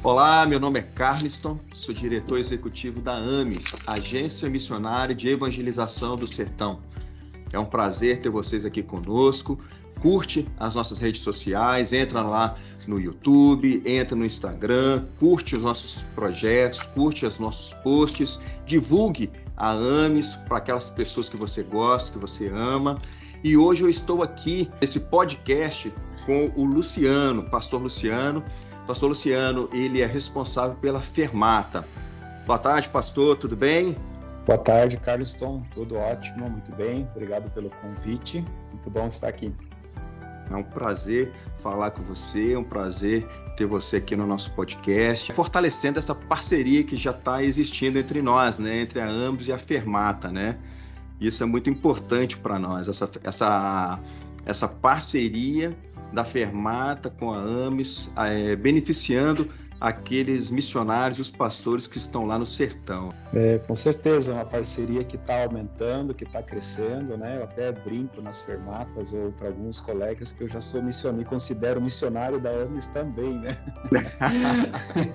Olá, meu nome é Carliston, sou diretor executivo da AMES, Agência Missionária de Evangelização do Sertão. É um prazer ter vocês aqui conosco. Curte as nossas redes sociais, entra lá no YouTube, entra no Instagram, curte os nossos projetos, curte os nossos posts, divulgue a AMES para aquelas pessoas que você gosta, que você ama. E hoje eu estou aqui nesse podcast com o Luciano, pastor Luciano. Pastor Luciano, ele é responsável pela Fermata. Boa tarde, pastor, tudo bem? Boa tarde, Carliston, tudo ótimo, muito bem, obrigado pelo convite, muito bom estar aqui. É um prazer falar com você, é um prazer ter você aqui no nosso podcast, fortalecendo essa parceria que já está existindo entre nós, né? Entre a AMES e a Fermata, né? Isso é muito importante para nós, essa parceria da Fermata com a AMES, beneficiando aqueles missionários e os pastores que estão lá no sertão. Com certeza, é uma parceria que está aumentando, que está crescendo, né? Eu até brinco nas fermatas ou para alguns colegas que eu já sou missionário, me considero missionário da AMES também, né?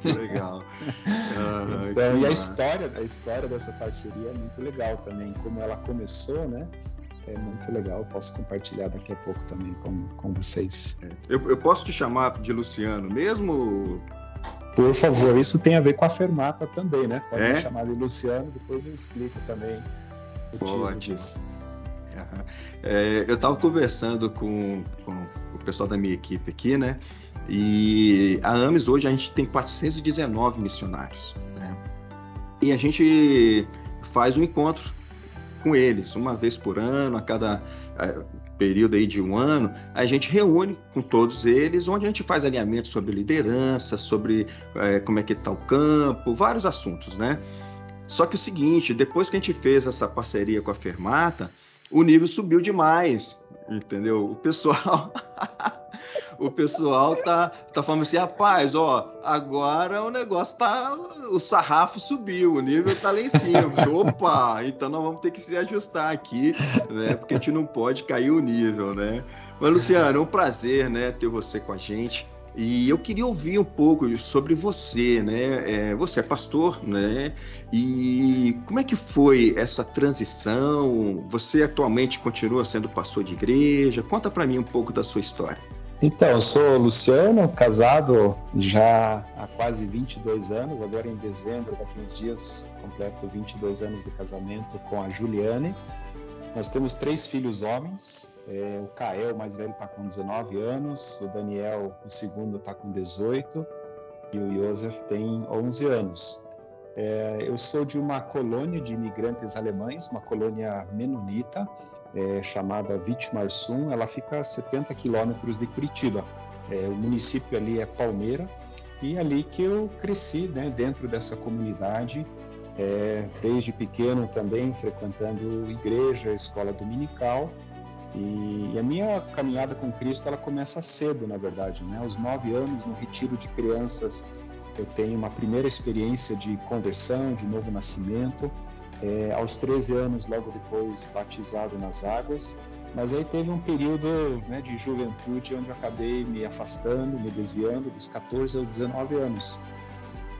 Legal. Então, e a história dessa parceria é muito legal também, como ela começou, né? É muito legal, eu posso compartilhar daqui a pouco também com vocês. Eu posso te chamar de Luciano mesmo? Por favor, isso tem a ver com a Fermata também, né? Pode me chamar de Luciano, depois eu explico também o motivo disso. Eu estava conversando com o pessoal da minha equipe aqui, né? E a AMES hoje a gente tem 419 missionários, né? E a gente faz um encontro com eles, uma vez por ano, a cada período aí de um ano, a gente reúne com todos eles, onde a gente faz alinhamento sobre liderança, sobre como é que está o campo, vários assuntos, né? Só que o seguinte, depois que a gente fez essa parceria com a Fermata, o nível subiu demais, entendeu? O pessoal tá falando assim, rapaz, agora o negócio o sarrafo subiu, o nível tá lá em cima. Opa, então nós vamos ter que se ajustar aqui, né? Porque a gente não pode cair o nível, né? Mas, Luciano, é um prazer, né, ter você com a gente. E eu queria ouvir um pouco sobre você, né? Você é pastor, né? E como é que foi essa transição? Você atualmente continua sendo pastor de igreja? Conta para mim um pouco da sua história. Então, eu sou Luciano, casado já há quase 22 anos, agora em dezembro, daqui uns dias, completo 22 anos de casamento com a Juliane. Nós temos 3 filhos homens, o Kael, o mais velho, está com 19 anos, o Daniel, o segundo, está com 18 e o Joseph tem 11 anos. Eu sou de uma colônia de imigrantes alemães, uma colônia menonita, chamada Wittmarsum. Ela fica a 70 quilômetros de Curitiba. O município ali é Palmeira, e ali que eu cresci, né, dentro dessa comunidade, desde pequeno também frequentando igreja, escola dominical, e a minha caminhada com Cristo ela começa cedo, na verdade, né? Aos 9 anos, no retiro de crianças, eu tenho uma primeira experiência de conversão, de novo nascimento. Aos 13 anos, logo depois, batizado nas águas, mas aí teve um período, né, de juventude onde eu acabei me afastando, me desviando, dos 14 aos 19 anos.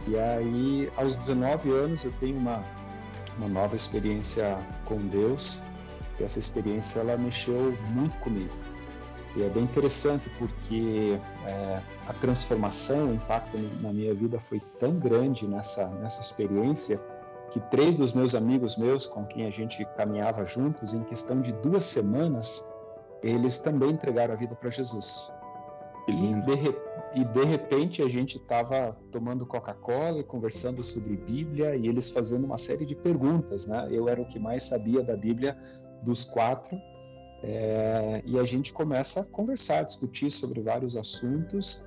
E aí, aos 19 anos, eu tenho uma nova experiência com Deus, e essa experiência ela mexeu muito comigo. E é bem interessante porque a transformação, o impacto na minha vida foi tão grande nessa experiência, que 3 dos meus amigos com quem a gente caminhava juntos, em questão de 2 semanas, eles também entregaram a vida para Jesus. E de repente a gente estava tomando Coca-Cola e conversando sobre Bíblia, e eles fazendo uma série de perguntas, né? Eu era o que mais sabia da Bíblia dos 4, e a gente começa a conversar, a discutir sobre vários assuntos.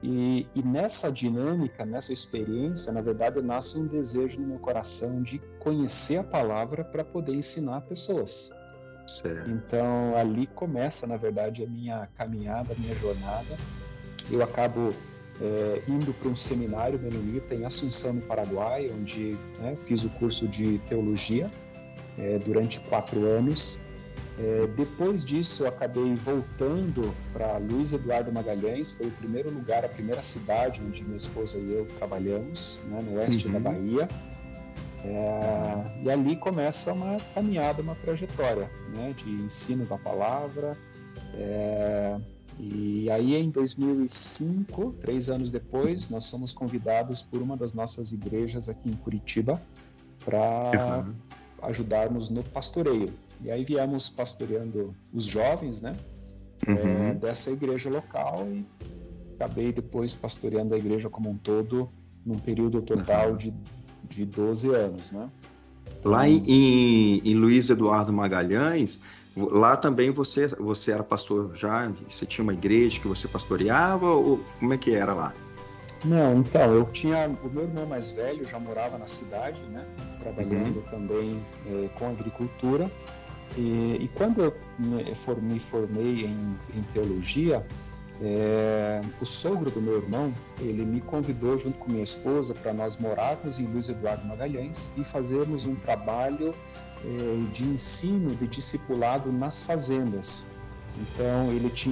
E nessa dinâmica, nessa experiência, na verdade, nasce um desejo no meu coração de conhecer a palavra para poder ensinar pessoas. Certo. Então, ali começa, na verdade, a minha caminhada, a minha jornada. Eu acabo indo para um seminário menonita em Assunção, no Paraguai, onde fiz o curso de teologia durante 4 anos. Depois disso, eu acabei voltando para Luiz Eduardo Magalhães, foi o primeiro lugar, a primeira cidade onde minha esposa e eu trabalhamos, né, no oeste da Bahia. E ali começa uma caminhada, uma trajetória, né, de ensino da palavra. E aí, em 2005, 3 anos depois, nós somos convidados por uma das nossas igrejas aqui em Curitiba para ajudarmos no pastoreio. E aí viemos pastoreando os jovens, né, dessa igreja local, e acabei depois pastoreando a igreja como um todo, num período total de 12 anos, né. Lá em Luiz Eduardo Magalhães, lá também você era pastor já? Você tinha uma igreja que você pastoreava, ou como é que era lá? Não, então, o meu irmão mais velho já morava na cidade, né, trabalhando também com agricultura, e quando eu me formei em teologia, o sogro do meu irmão, ele me convidou junto com minha esposa para nós morarmos em Luiz Eduardo Magalhães e fazermos um trabalho de ensino, de discipulado nas fazendas. Então,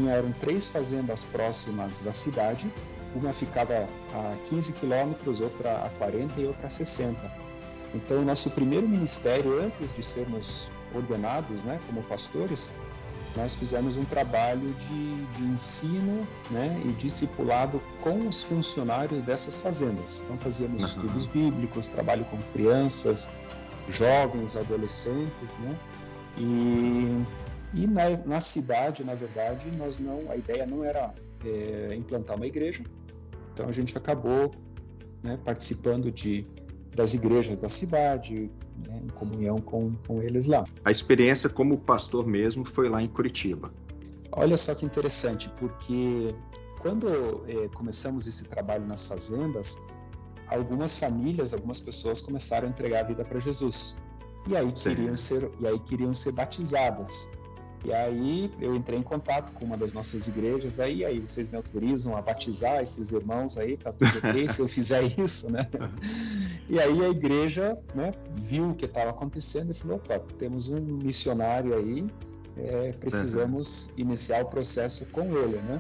eram 3 fazendas próximas da cidade, uma ficava a 15 quilômetros, outra a 40 e outra a 60. Então, o nosso primeiro ministério, antes de sermos ordenados, né, como pastores, nós fizemos um trabalho de ensino, né, e discipulado com os funcionários dessas fazendas. Então, fazíamos estudos bíblicos, trabalho com crianças, jovens, adolescentes, né? E na cidade, na verdade, a ideia não era implantar uma igreja. Então, a gente acabou, né, participando das igrejas da cidade, né, em comunhão com eles lá. A experiência como pastor mesmo foi lá em Curitiba. Olha só que interessante, porque quando começamos esse trabalho nas fazendas, algumas pessoas começaram a entregar a vida para Jesus. E aí queriam ser batizadas. E aí eu entrei em contato com uma das nossas igrejas, aí vocês me autorizam a batizar esses irmãos aí, tá tudo ok se eu fizer isso, né? E aí a igreja, né, viu o que estava acontecendo e falou, opa, temos um missionário aí, precisamos iniciar o processo com ele, né?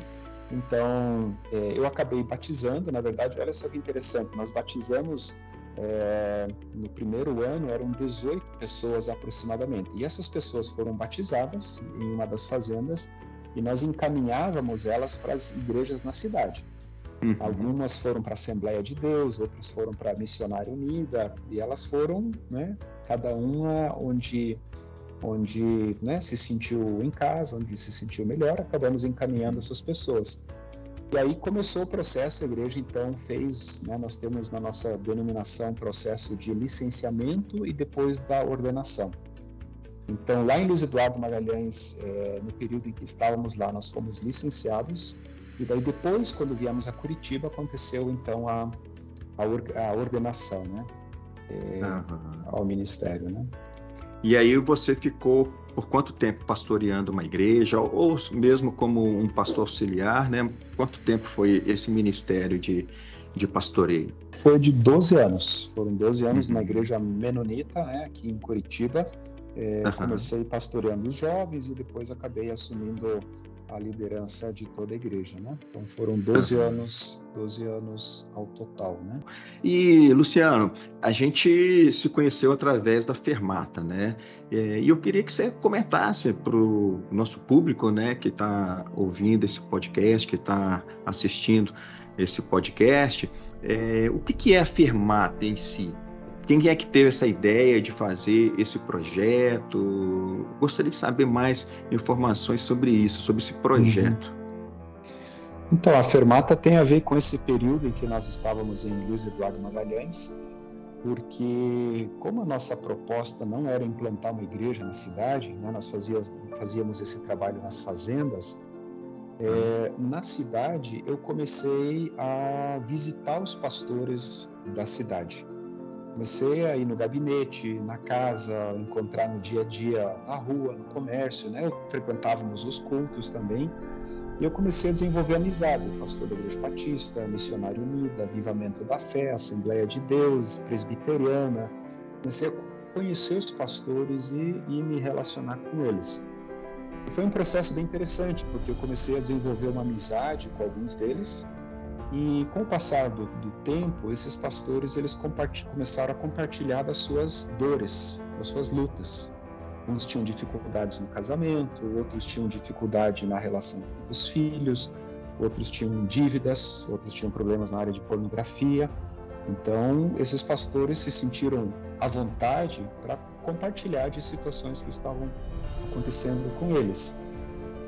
Então, eu acabei batizando, na verdade, olha só que interessante, nós batizamos, no primeiro ano, eram 18 pessoas aproximadamente, e essas pessoas foram batizadas em uma das fazendas, e nós encaminhávamos elas para as igrejas na cidade. Algumas foram para a Assembleia de Deus, outras foram para a Missionária Unida, e elas foram, né, cada uma onde né, se sentiu em casa, onde se sentiu melhor, acabamos encaminhando essas pessoas. E aí começou o processo, a igreja então fez, né, nós temos na nossa denominação processo de licenciamento e depois da ordenação. Então, lá em Luiz Eduardo Magalhães, no período em que estávamos lá, nós fomos licenciados, e daí depois, quando viemos a Curitiba, aconteceu então a ordenação, né, ao ministério, né. E aí você ficou por quanto tempo pastoreando uma igreja, ou mesmo como um pastor auxiliar, né? Quanto tempo foi esse ministério de pastoreio? Foi de 12 anos. Foram 12 anos numa igreja menonita, né, aqui em Curitiba. Comecei pastoreando os jovens e depois acabei assumindo a liderança de toda a igreja, né? Então foram 12 anos ao total, né? E, Luciano, a gente se conheceu através da Fermata, né? E eu queria que você comentasse para o nosso público, né, que está ouvindo esse podcast, que está assistindo esse podcast, o que é a Fermata em si? Quem é que teve essa ideia de fazer esse projeto? Gostaria de saber mais informações sobre isso, sobre esse projeto. Então, a Fermata tem a ver com esse período em que nós estávamos em Luiz Eduardo Magalhães, porque como a nossa proposta não era implantar uma igreja na cidade, né, nós fazíamos esse trabalho nas fazendas, na cidade eu comecei a visitar os pastores da cidade. Comecei a ir no gabinete, na casa, encontrar no dia a dia, na rua, no comércio, né? Frequentávamos os cultos também. E eu comecei a desenvolver amizade. Pastor da Igreja Batista, Missionária Unida, Avivamento da Fé, Assembleia de Deus, Presbiteriana. Comecei a conhecer os pastores e me relacionar com eles. foi um processo bem interessante, porque eu comecei a desenvolver uma amizade com alguns deles, e com o passar do tempo, esses pastores eles começaram a compartilhar das suas dores, das suas lutas. Uns tinham dificuldades no casamento, outros tinham dificuldade na relação com os filhos, outros tinham dívidas, outros tinham problemas na área de pornografia. Então, esses pastores se sentiram à vontade para compartilhar de situações que estavam acontecendo com eles.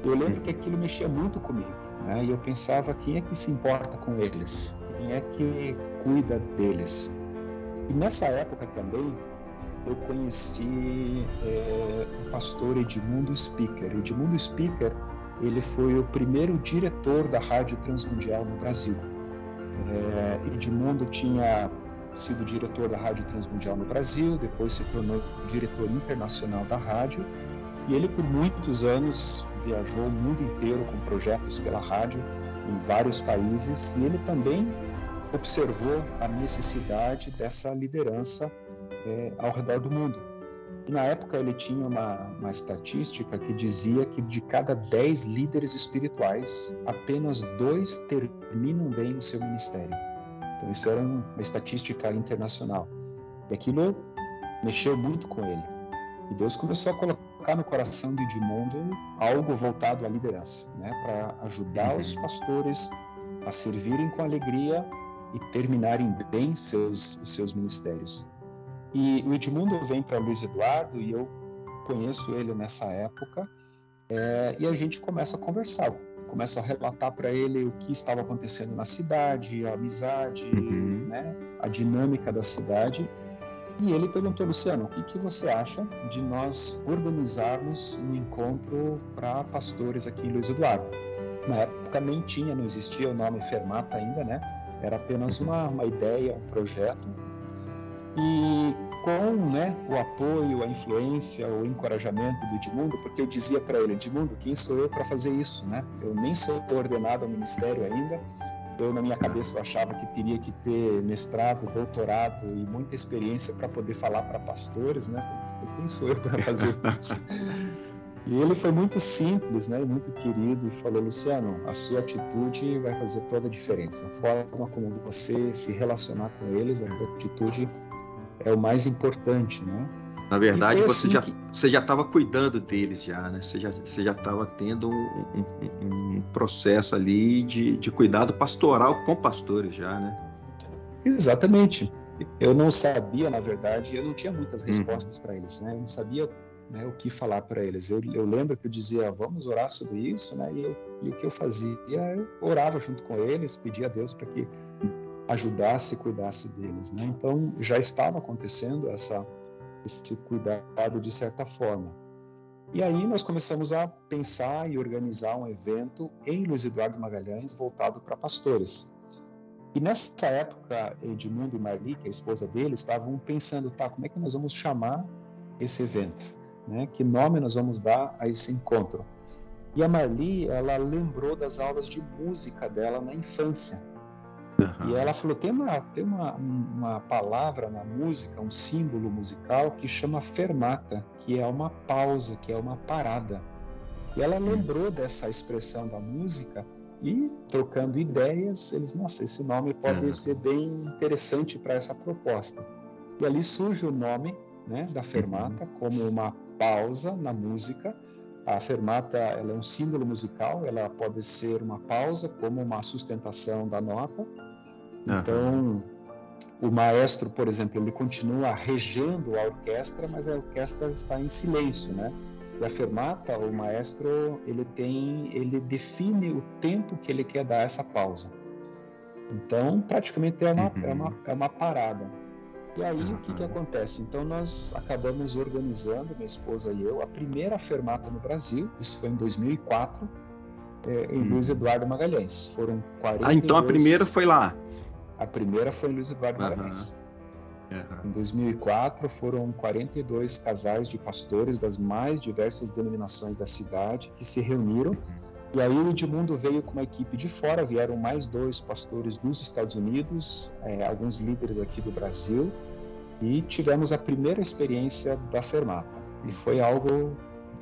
Eu lembro que aquilo mexia muito comigo, né? E eu pensava, quem é que se importa com eles? Quem é que cuida deles? E nessa época também, eu conheci o pastor Edmundo Speaker. Edmundo Speaker, ele foi o primeiro diretor da Rádio Transmundial no Brasil. Edmundo tinha sido diretor da Rádio Transmundial no Brasil, depois se tornou diretor internacional da rádio, e ele por muitos anos viajou o mundo inteiro com projetos pela rádio em vários países, e ele também observou a necessidade dessa liderança ao redor do mundo. E na época ele tinha uma estatística que dizia que de cada 10 líderes espirituais, apenas 2 terminam bem o seu ministério. Então isso era uma estatística internacional. E aquilo mexeu muito com ele. E Deus começou a colocar no coração de Edmundo algo voltado à liderança, né? Para ajudar os pastores a servirem com alegria e terminarem bem os seus ministérios. E o Edmundo vem para Luiz Eduardo, e eu conheço ele nessa época, e a gente começa a conversar, começa a relatar para ele o que estava acontecendo na cidade, a amizade, né, a dinâmica da cidade. E ele perguntou: Luciano, o que você acha de nós organizarmos um encontro para pastores aqui em Luiz Eduardo? Na época não existia o nome Fermata ainda, né? Era apenas uma ideia, um projeto. E com, né, o apoio, a influência, o encorajamento do Edmundo, porque eu dizia para ele: Edmundo, quem sou eu para fazer isso, né? Eu nem sou ordenado ao ministério ainda. Eu, na minha cabeça, eu achava que teria que ter mestrado, doutorado e muita experiência para poder falar para pastores, né? Quem sou eu para fazer isso? E ele foi muito simples, né, muito querido, e falou: Luciano, a sua atitude vai fazer toda a diferença. A forma como você se relacionar com eles, a sua atitude é o mais importante, né? Na verdade, você já estava cuidando deles já, né? Você já estava tendo um processo ali de cuidado pastoral com pastores já, né? Exatamente. Eu não sabia, na verdade, eu não tinha muitas respostas para eles, né? Eu não sabia, né, o que falar para eles. Eu lembro que eu dizia: vamos orar sobre isso, né? E o que eu fazia, eu orava junto com eles, pedia a Deus para que ajudasse e cuidasse deles, né? Então já estava acontecendo esse cuidado de certa forma. E aí nós começamos a pensar e organizar um evento em Luiz Eduardo Magalhães voltado para pastores. E nessa época, Edmundo e Marli, que é a esposa dele, estavam pensando: tá, como é que nós vamos chamar esse evento, né? Que nome nós vamos dar a esse encontro? E a Marli, ela lembrou das aulas de música dela na infância. E ela falou: tem uma palavra na música, um símbolo musical que chama fermata, que é uma pausa, que é uma parada. E ela lembrou dessa expressão da música, e trocando ideias, eles: nossa, esse nome pode ser bem interessante para essa proposta. E ali surge o nome, né, da fermata como uma pausa na música. A fermata, ela é um símbolo musical, ela pode ser uma pausa como uma sustentação da nota. Então, o maestro, por exemplo, ele continua regendo a orquestra, mas a orquestra está em silêncio, né? E a fermata, o maestro, ele define o tempo que ele quer dar essa pausa. Então, praticamente é uma parada. E aí, o que acontece? Então, nós acabamos organizando, minha esposa e eu, a primeira fermata no Brasil. Isso foi em 2004, em Luiz Eduardo Magalhães. Foram 42... então a primeira foi lá? A primeira foi em Luiz Eduardo Magalhães. Em 2004, foram 42 casais de pastores das mais diversas denominações da cidade que se reuniram. E aí o Edmundo veio com uma equipe de fora, vieram mais 2 pastores dos Estados Unidos, alguns líderes aqui do Brasil, e tivemos a primeira experiência da fermata. E foi algo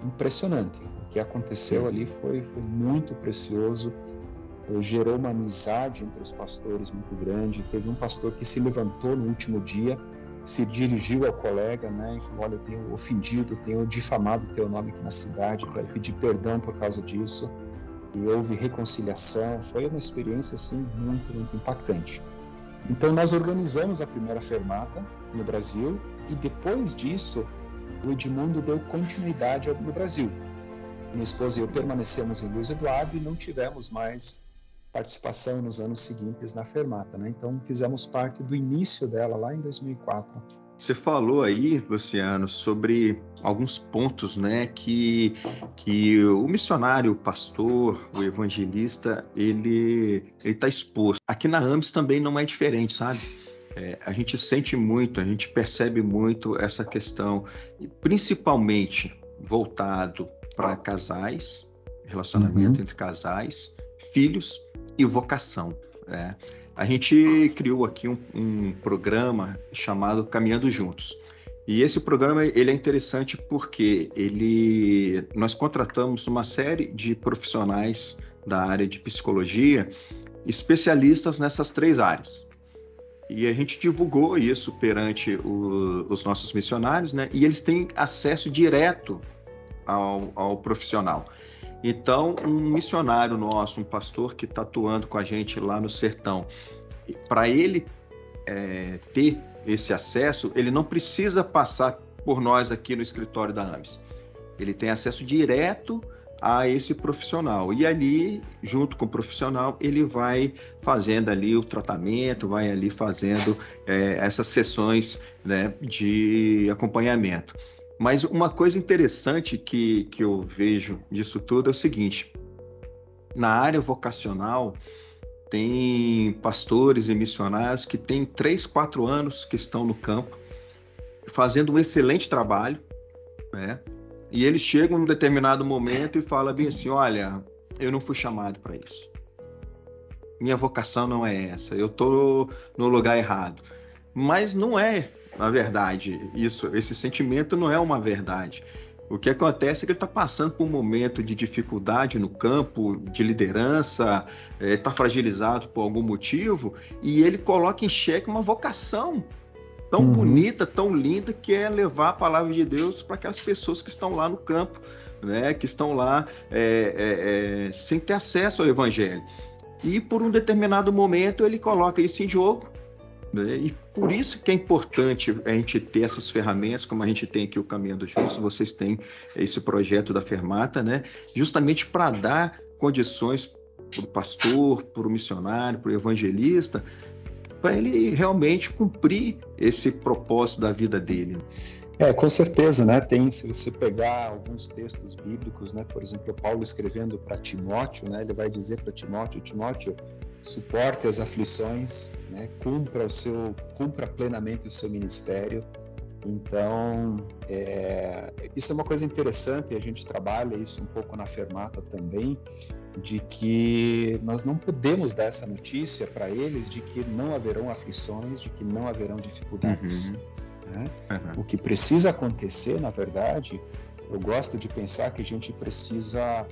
impressionante. O que aconteceu ali foi muito precioso, gerou uma amizade entre os pastores muito grande. Teve um pastor que se levantou no último dia, se dirigiu ao colega, né, e falou: olha, eu tenho ofendido, tenho difamado o teu nome aqui na cidade, quero pedir perdão por causa disso. E houve reconciliação. Foi uma experiência assim muito, muito impactante. Então nós organizamos a primeira fermata no Brasil, e depois disso o Edmundo deu continuidade no Brasil. Minha esposa e eu permanecemos em Luiz Eduardo e não tivemos mais participação nos anos seguintes na fermata, né? Então fizemos parte do início dela lá em 2004. Você falou aí, Luciano, sobre alguns pontos, né, que o missionário, o pastor, o evangelista, ele está exposto. Aqui na AMES também não é diferente, sabe? A gente sente muito, a gente percebe muito essa questão, principalmente voltado para casais, relacionamento entre casais, filhos e vocação, né? A gente criou aqui um programa chamado Caminhando Juntos. E esse programa ele é interessante porque nós contratamos uma série de profissionais da área de psicologia, especialistas nessas 3 áreas. E a gente divulgou isso perante os nossos missionários, né? E eles têm acesso direto ao profissional. Então, um missionário nosso, um pastor que está atuando com a gente lá no sertão, para ele ter esse acesso, ele não precisa passar por nós aqui no escritório da AMES. Ele tem acesso direto a esse profissional. E ali, junto com o profissional, ele vai fazendo ali o tratamento, vai ali fazendo essas sessões, né, de acompanhamento. Mas uma coisa interessante que eu vejo disso tudo é o seguinte: na área vocacional, tem pastores e missionários que têm 3, 4 anos que estão no campo, fazendo um excelente trabalho, né? E eles chegam em um determinado momento e falam bem assim: olha, eu não fui chamado para isso. Minha vocação não é essa, eu estou no lugar errado. Mas não é, na verdade, isso. Esse sentimento não é uma verdade. O que acontece é que ele está passando por um momento de dificuldade no campo, de liderança, está fragilizado por algum motivo, e ele coloca em xeque uma vocação tão bonita, tão linda, que é levar a palavra de Deus para aquelas pessoas que estão lá no campo, né, que estão lá sem ter acesso ao Evangelho. E por um determinado momento ele coloca isso em jogo, né? E por isso que é importante a gente ter essas ferramentas, como a gente tem aqui o Caminhando Juntos, vocês têm esse projeto da Fermata, né? Justamente para dar condições para o pastor, para o missionário, para o evangelista, para ele realmente cumprir esse propósito da vida dele. Com certeza, né? Se você pegar alguns textos bíblicos, né? Por exemplo, Paulo escrevendo para Timóteo, né? Ele vai dizer para Timóteo: suporte as aflições, né? Cumpra plenamente o seu ministério. Então, isso é uma coisa interessante, a gente trabalha isso um pouco na Fermata também, de que nós não podemos dar essa notícia para eles de que não haverão aflições, de que não haverão dificuldades. Né? O que precisa acontecer, na verdade, eu gosto de pensar que a gente precisa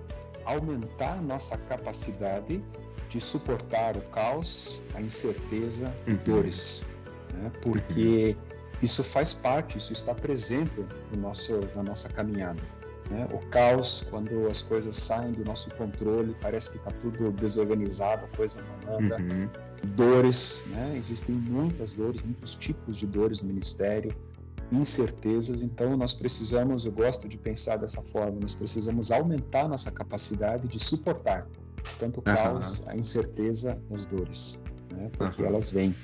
aumentar a nossa capacidade de suportar o caos, a incerteza e dores, né? Porque isso faz parte, isso está presente na nossa caminhada, né? O caos, quando as coisas saem do nosso controle, parece que está tudo desorganizado, a coisa não anda. Dores, né? Existem muitas dores, muitos tipos de dores no ministério, incertezas. Então nós precisamos, eu gosto de pensar dessa forma, nós precisamos aumentar nossa capacidade de suportar tanto o caos, a incerteza, as dores, né? Porque elas vêm.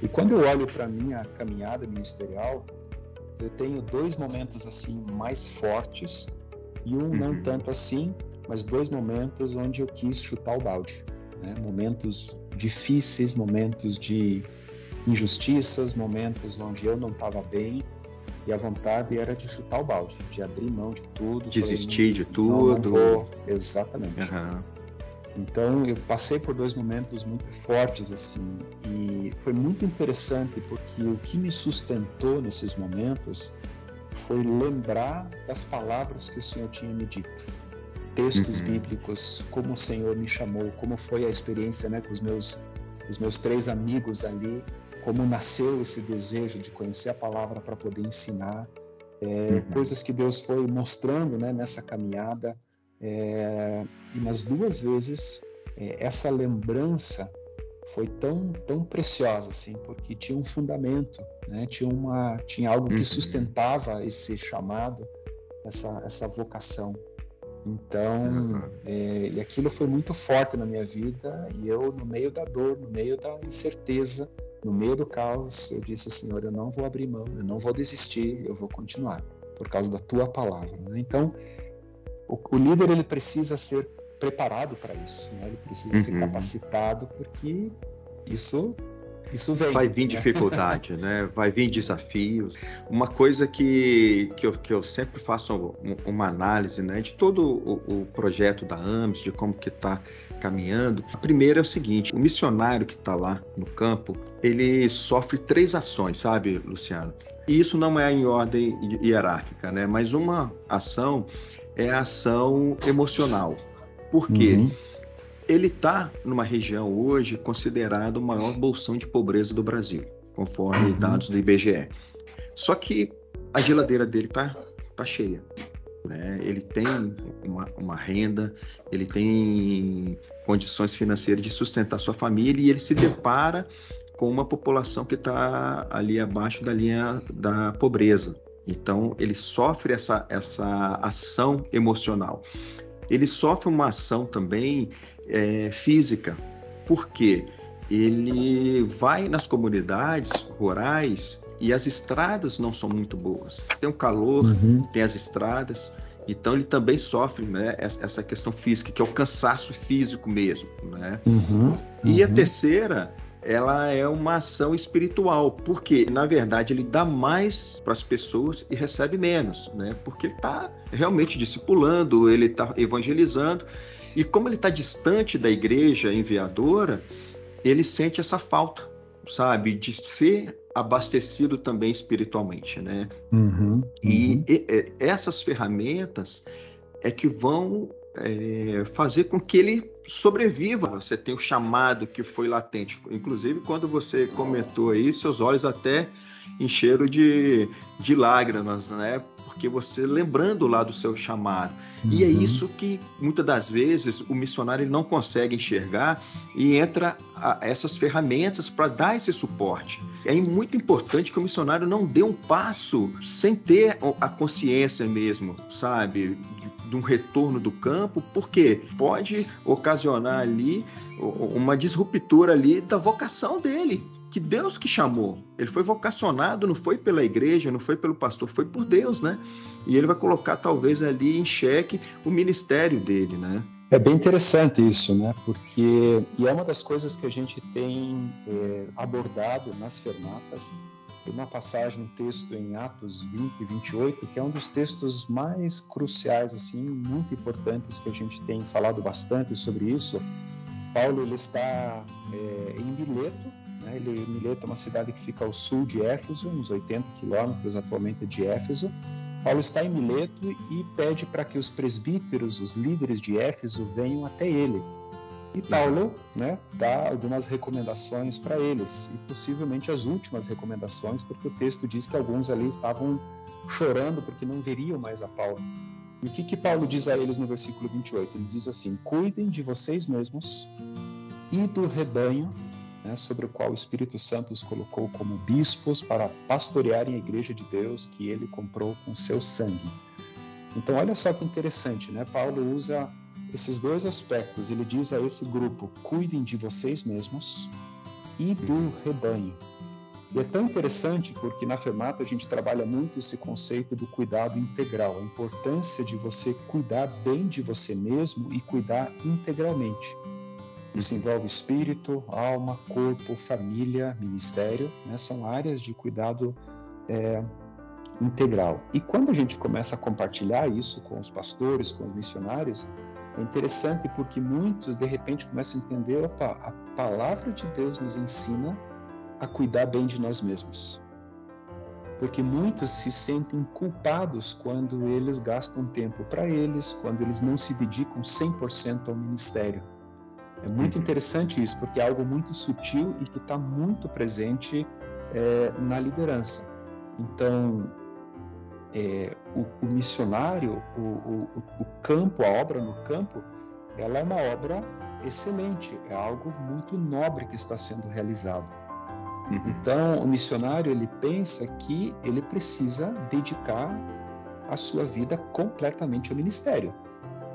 E quando eu olho para a minha caminhada ministerial, eu tenho 2 momentos assim mais fortes e não tanto assim, mas 2 momentos onde eu quis chutar o balde, né? Momentos difíceis, momentos de injustiças, momentos onde eu não estava bem e a vontade era de chutar o balde, de abrir mão de tudo, desistir de tudo. Não vou. Exatamente. Então eu passei por 2 momentos muito fortes assim, e foi muito interessante porque o que me sustentou nesses momentos foi lembrar das palavras que o Senhor tinha me dito. Textos bíblicos, como o Senhor me chamou, como foi a experiência, né, com os meus 3 amigos ali, como nasceu esse desejo de conhecer a palavra para poder ensinar, coisas que Deus foi mostrando, né, nessa caminhada, e nas 2 vezes essa lembrança foi tão preciosa, assim, porque tinha um fundamento, né, tinha algo que sustentava esse chamado, essa vocação. Então, e aquilo foi muito forte na minha vida, e eu, no meio da dor, no meio da incerteza, no meio do caos, eu disse: Senhor, eu não vou abrir mão, eu não vou desistir, eu vou continuar, por causa da Tua palavra, né? Então, o líder, ele precisa ser preparado para isso, né? Ele precisa ser capacitado, porque isso vem. Vai vir dificuldade, né? Vai vir desafios. Uma coisa que eu sempre faço uma análise, né, de todo o projeto da AMES, de como que está caminhando. A primeira é o seguinte: o missionário que está lá no campo, ele sofre 3 ações, sabe, Luciano? E isso não é em ordem hierárquica, né? Mas uma ação é a ação emocional. Por quê? Ele está numa região hoje considerada o maior bolsão de pobreza do Brasil, conforme dados do IBGE. Só que a geladeira dele tá cheia, né? Ele tem uma renda, ele tem condições financeiras de sustentar sua família, e ele se depara com uma população que está ali abaixo da linha da pobreza. Então, ele sofre essa ação emocional. Ele sofre uma ação também física, porque ele vai nas comunidades rurais e as estradas não são muito boas. Tem o calor, tem as estradas, então ele também sofre, né, essa questão física, que é o cansaço físico mesmo, né? E a terceira, ela é uma ação espiritual, porque, na verdade, ele dá mais para as pessoas e recebe menos, né? Porque ele está realmente discipulando, ele está evangelizando, e como ele está distante da igreja enviadora, ele sente essa falta, sabe, de ser abastecido também espiritualmente, né? E essas ferramentas é que vão fazer com que ele sobreviva. Você tem o chamado que foi latente. Inclusive, quando você comentou aí, seus olhos até encheram de lágrimas, né? Porque você lembrando lá do seu chamado. E é isso que, muitas das vezes, o missionário não consegue enxergar, e entra essas ferramentas para dar esse suporte. É muito importante que o missionário não dê um passo sem ter a consciência mesmo, sabe, de um retorno do campo, porque pode ocasionar ali uma disruptura ali da vocação dele, que Deus que chamou. Ele foi vocacionado, não foi pela igreja, não foi pelo pastor, foi por Deus, né? E ele vai colocar talvez ali em xeque o ministério dele, né? É bem interessante isso, né? Porque, e é uma das coisas que a gente tem abordado nas fermatas. Tem uma passagem, um texto em Atos 20 e 28, que é um dos textos mais cruciais, assim, muito importantes, que a gente tem falado bastante sobre isso. Paulo, ele está em Mileto, né? Mileto é uma cidade que fica ao sul de Éfeso, uns 80 quilômetros atualmente de Éfeso. Paulo está em Mileto e pede para que os presbíteros, os líderes de Éfeso, venham até ele. E Paulo, né, dá algumas recomendações para eles, e possivelmente as últimas recomendações, porque o texto diz que alguns ali estavam chorando porque não veriam mais a Paulo. E o que Paulo diz a eles no versículo 28? Ele diz assim: cuidem de vocês mesmos e do rebanho, né, sobre o qual o Espírito Santo os colocou como bispos para pastorearem a igreja de Deus que ele comprou com seu sangue. Então, olha só que interessante, né? Paulo usa esses 2 aspectos. Ele diz a esse grupo: cuidem de vocês mesmos e do rebanho. E é tão interessante porque na Fermata a gente trabalha muito esse conceito do cuidado integral, a importância de você cuidar bem de você mesmo e cuidar integralmente. Isso envolve espírito, alma, corpo, família, ministério, né? São áreas de cuidado integral. E quando a gente começa a compartilhar isso com os pastores, com os missionários, é interessante porque muitos, de repente, começam a entender: opa, a palavra de Deus nos ensina a cuidar bem de nós mesmos. porque muitos se sentem culpados quando eles gastam tempo para eles, quando eles não se dedicam 100% ao ministério. É muito interessante isso, porque é algo muito sutil e que está muito presente na liderança. Então, o missionário, o campo, a obra no campo, ela é uma obra excelente, é algo muito nobre que está sendo realizado. Então, o missionário, ele pensa que ele precisa dedicar a sua vida completamente ao ministério.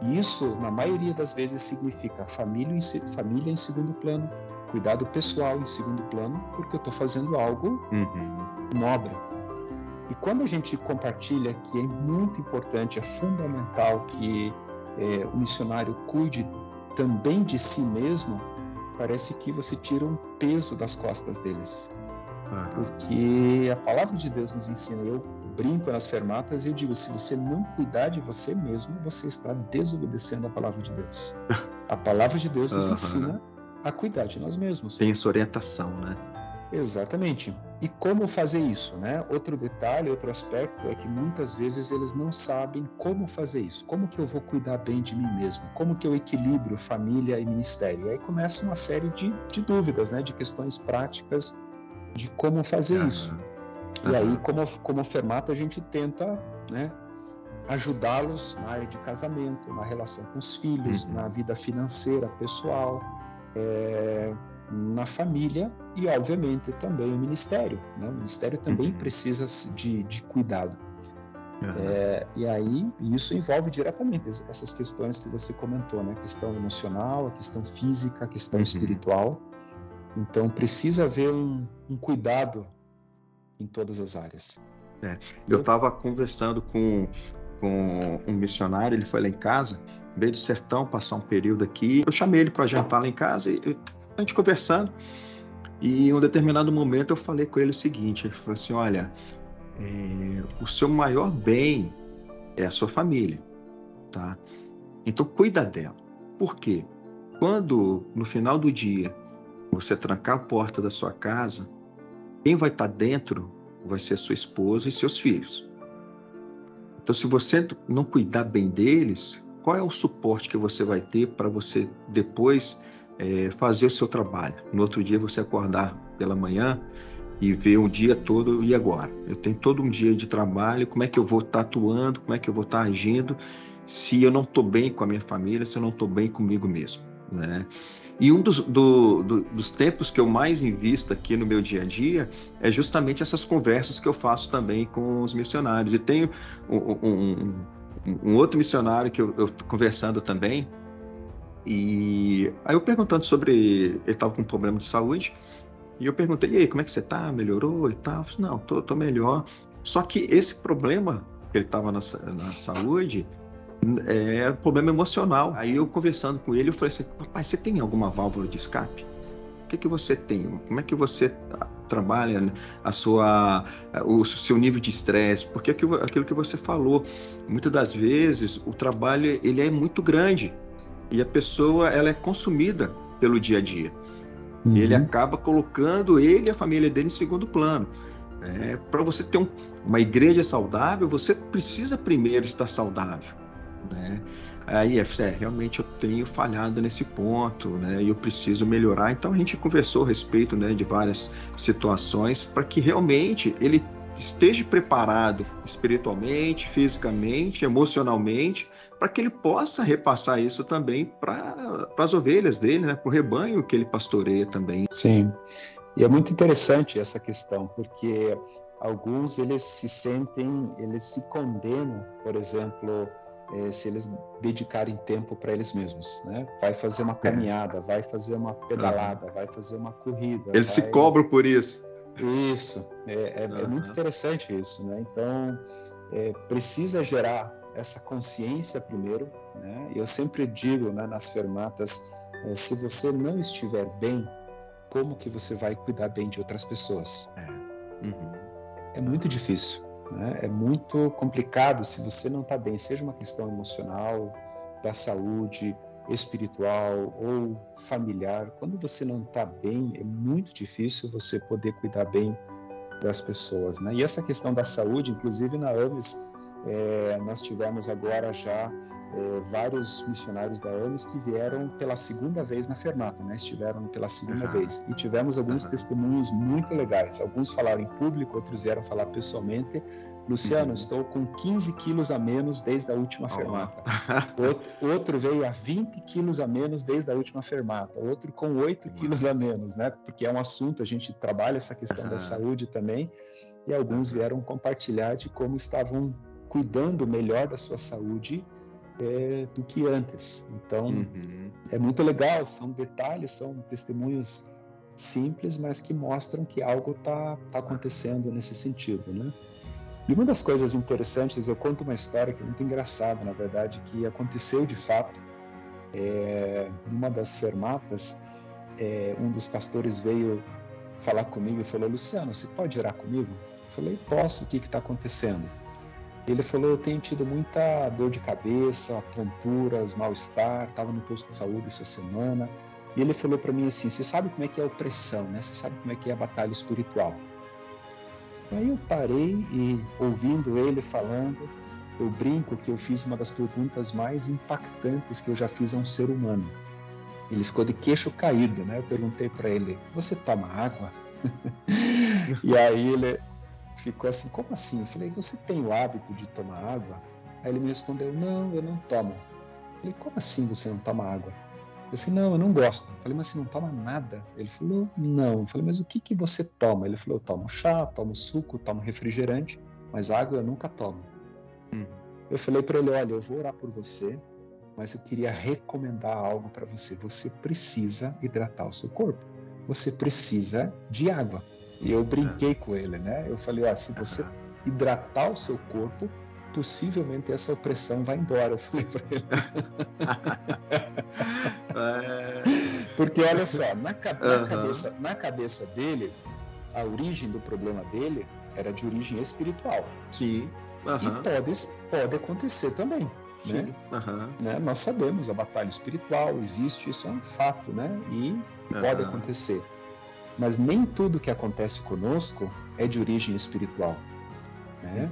E isso, na maioria das vezes, significa família em segundo plano, cuidado pessoal em segundo plano, porque eu estou fazendo algo nobre. E quando a gente compartilha que é muito importante, é fundamental que o missionário cuide também de si mesmo, parece que você tira um peso das costas deles. Porque a palavra de Deus nos ensina, eu brinco nas fermatas e eu digo, se você não cuidar de você mesmo, você está desobedecendo a palavra de Deus. A palavra de Deus nos ensina a cuidar de nós mesmos. Tem essa orientação, né? Exatamente. E como fazer isso, né? Outro detalhe, outro aspecto é que muitas vezes eles não sabem como fazer isso. Como que eu vou cuidar bem de mim mesmo? Como que eu equilibro família e ministério? E aí começa uma série de dúvidas, né? De questões práticas de como fazer isso. E aí, como Fermata, a gente tenta, né, ajudá-los na área de casamento, na relação com os filhos, na vida financeira, pessoal, na família e, obviamente, também o ministério. Né? O ministério também precisa de cuidado. E aí, isso envolve diretamente essas questões que você comentou, né? A questão emocional, a questão física, a questão espiritual. Então, precisa haver um cuidado em todas as áreas. Eu estava conversando com um missionário, ele foi lá em casa, veio do sertão passar um período aqui. Eu chamei ele para jantar lá em casa e a gente conversando. E em um determinado momento eu falei com ele o seguinte, ele falou assim, olha, o seu maior bem é a sua família, tá? Então cuida dela. Por quê? Quando no final do dia você trancar a porta da sua casa, quem vai estar dentro vai ser sua esposa e seus filhos. Então, se você não cuidar bem deles, qual é o suporte que você vai ter para você depois fazer o seu trabalho? No outro dia, você acordar pela manhã e ver o dia todo, e agora? Eu tenho todo um dia de trabalho, como é que eu vou estar atuando, como é que eu vou estar agindo, se eu não estou bem com a minha família, se eu não estou bem comigo mesmo, né? E um dos tempos que eu mais invisto aqui no meu dia a dia é justamente essas conversas que eu faço também com os missionários. E tenho um outro missionário que eu estou conversando também, e aí eu perguntando sobre... Ele estava com um problema de saúde, e eu perguntei, e aí, como é que você está? Melhorou e tal? Eu falei, não, tô melhor. Só que esse problema que ele estava na saúde... é um problema emocional. Aí eu conversando com ele, eu falei assim, rapaz, você tem alguma válvula de escape? O que você tem? Como é que você trabalha o seu nível de estresse? Porque aquilo que você falou, muitas das vezes o trabalho ele é muito grande e a pessoa ela é consumida pelo dia a dia. E ele acaba colocando ele e a família dele em segundo plano. Para você ter uma igreja saudável, você precisa primeiro estar saudável. Né? Aí realmente eu tenho falhado nesse ponto, né? E eu preciso melhorar. Então a gente conversou a respeito, né, de várias situações para que realmente ele esteja preparado espiritualmente, fisicamente, emocionalmente, para que ele possa repassar isso também para as ovelhas dele, né? Para o rebanho que ele pastoreia também. Sim, e é muito interessante essa questão, porque alguns eles se condenam, por exemplo, se eles dedicarem tempo para eles mesmos, né? Vai fazer uma caminhada, vai fazer uma pedalada, vai fazer uma corrida. Eles se cobram por isso. Isso, é muito interessante isso, né? Então, precisa gerar essa consciência primeiro, né? Eu sempre digo, né, nas fermatas, se você não estiver bem, como que você vai cuidar bem de outras pessoas? É muito difícil. Né? É muito complicado se você não está bem, seja uma questão emocional, da saúde, espiritual ou familiar. Quando você não está bem, é muito difícil você poder cuidar bem das pessoas, né? E essa questão da saúde, inclusive na AMES, nós tivemos agora já vários missionários da AMES que vieram pela segunda vez na Fermata, né? Estiveram pela segunda vez. E tivemos alguns testemunhos muito legais. Alguns falaram em público, outros vieram falar pessoalmente. Luciano, estou com 15 quilos a menos desde a última fermata. Outro veio a 20 quilos a menos desde a última fermata. Outro com 8 quilos a menos, né? Porque é um assunto, a gente trabalha essa questão da saúde também. E alguns vieram compartilhar de como estavam cuidando melhor da sua saúde do que antes. Então, é muito legal, são detalhes, são testemunhos simples, mas que mostram que algo tá acontecendo nesse sentido, né? E uma das coisas interessantes, eu conto uma história que é muito engraçada, na verdade, que aconteceu de fato. Numa das fermatas, um dos pastores veio falar comigo e falou: Luciano, você pode orar comigo? Eu falei: posso, o que está acontecendo? Ele falou: eu tenho tido muita dor de cabeça, tonturas, mal-estar, estava no posto de saúde essa semana. E ele falou para mim assim: você sabe como é que é a opressão, né? Você sabe como é que é a batalha espiritual. Aí eu parei e, ouvindo ele falando, eu brinco que eu fiz uma das perguntas mais impactantes que eu já fiz a um ser humano. Ele ficou de queixo caído, né? Eu perguntei para ele: você toma água? E aí ele ficou assim: como assim? Eu falei: você tem o hábito de tomar água? Aí ele me respondeu: não, eu não tomo. Eu falei: como assim você não toma água? Eu falei: não, eu não gosto. Eu falei: mas você não toma nada? Ele falou: não. Eu falei: mas o que você toma? Ele falou: eu tomo chá, tomo suco, tomo refrigerante, mas água eu nunca tomo. Eu falei para ele: olha, eu vou orar por você, mas eu queria recomendar algo para você. Você precisa hidratar o seu corpo. Você precisa de água. E eu brinquei com ele, né? Eu falei: se você hidratar o seu corpo, possivelmente essa opressão vai embora. Eu falei para ele. Porque olha só, na cabeça dele, a origem do problema dele era de origem espiritual. Sim. E pode acontecer também. Né? Né? Nós sabemos, a batalha espiritual existe, isso é um fato, né? E pode acontecer. Mas nem tudo que acontece conosco é de origem espiritual, né?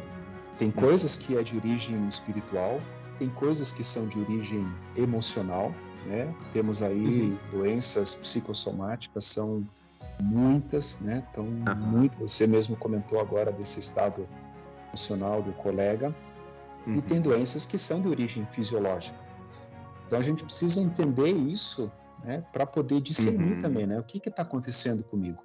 Tem coisas que é de origem espiritual, tem coisas que são de origem emocional, né? Temos aí doenças psicossomáticas, são muitas, né? Então, muito, você mesmo comentou agora desse estado emocional do colega. E tem doenças que são de origem fisiológica. Então a gente precisa entender isso, né, para poder discernir também, né, o que está acontecendo comigo.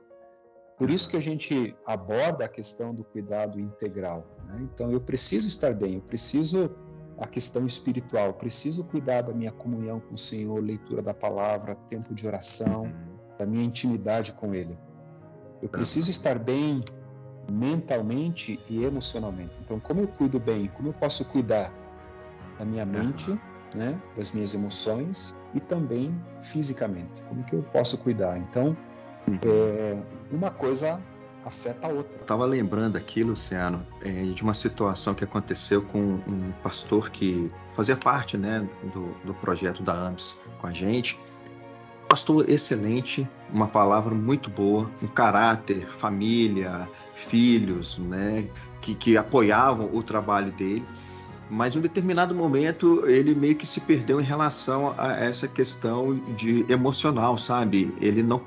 Por isso que a gente aborda a questão do cuidado integral, né? Então eu preciso estar bem, eu preciso a questão espiritual, preciso cuidar da minha comunhão com o Senhor, leitura da palavra, tempo de oração, da minha intimidade com Ele. Eu preciso estar bem mentalmente e emocionalmente. Então, como eu cuido bem, como eu posso cuidar da minha mente, né, das minhas emoções e também fisicamente, como que eu posso cuidar? Então, uma coisa afeta a outra. Eu estava lembrando aqui, Luciano, de uma situação que aconteceu com um pastor que fazia parte, né, do projeto da AMES com a gente. Pastor excelente, uma palavra muito boa, um caráter, família, filhos, né, que apoiavam o trabalho dele, mas em um determinado momento ele meio que se perdeu em relação a essa questão de emocional, sabe? Ele não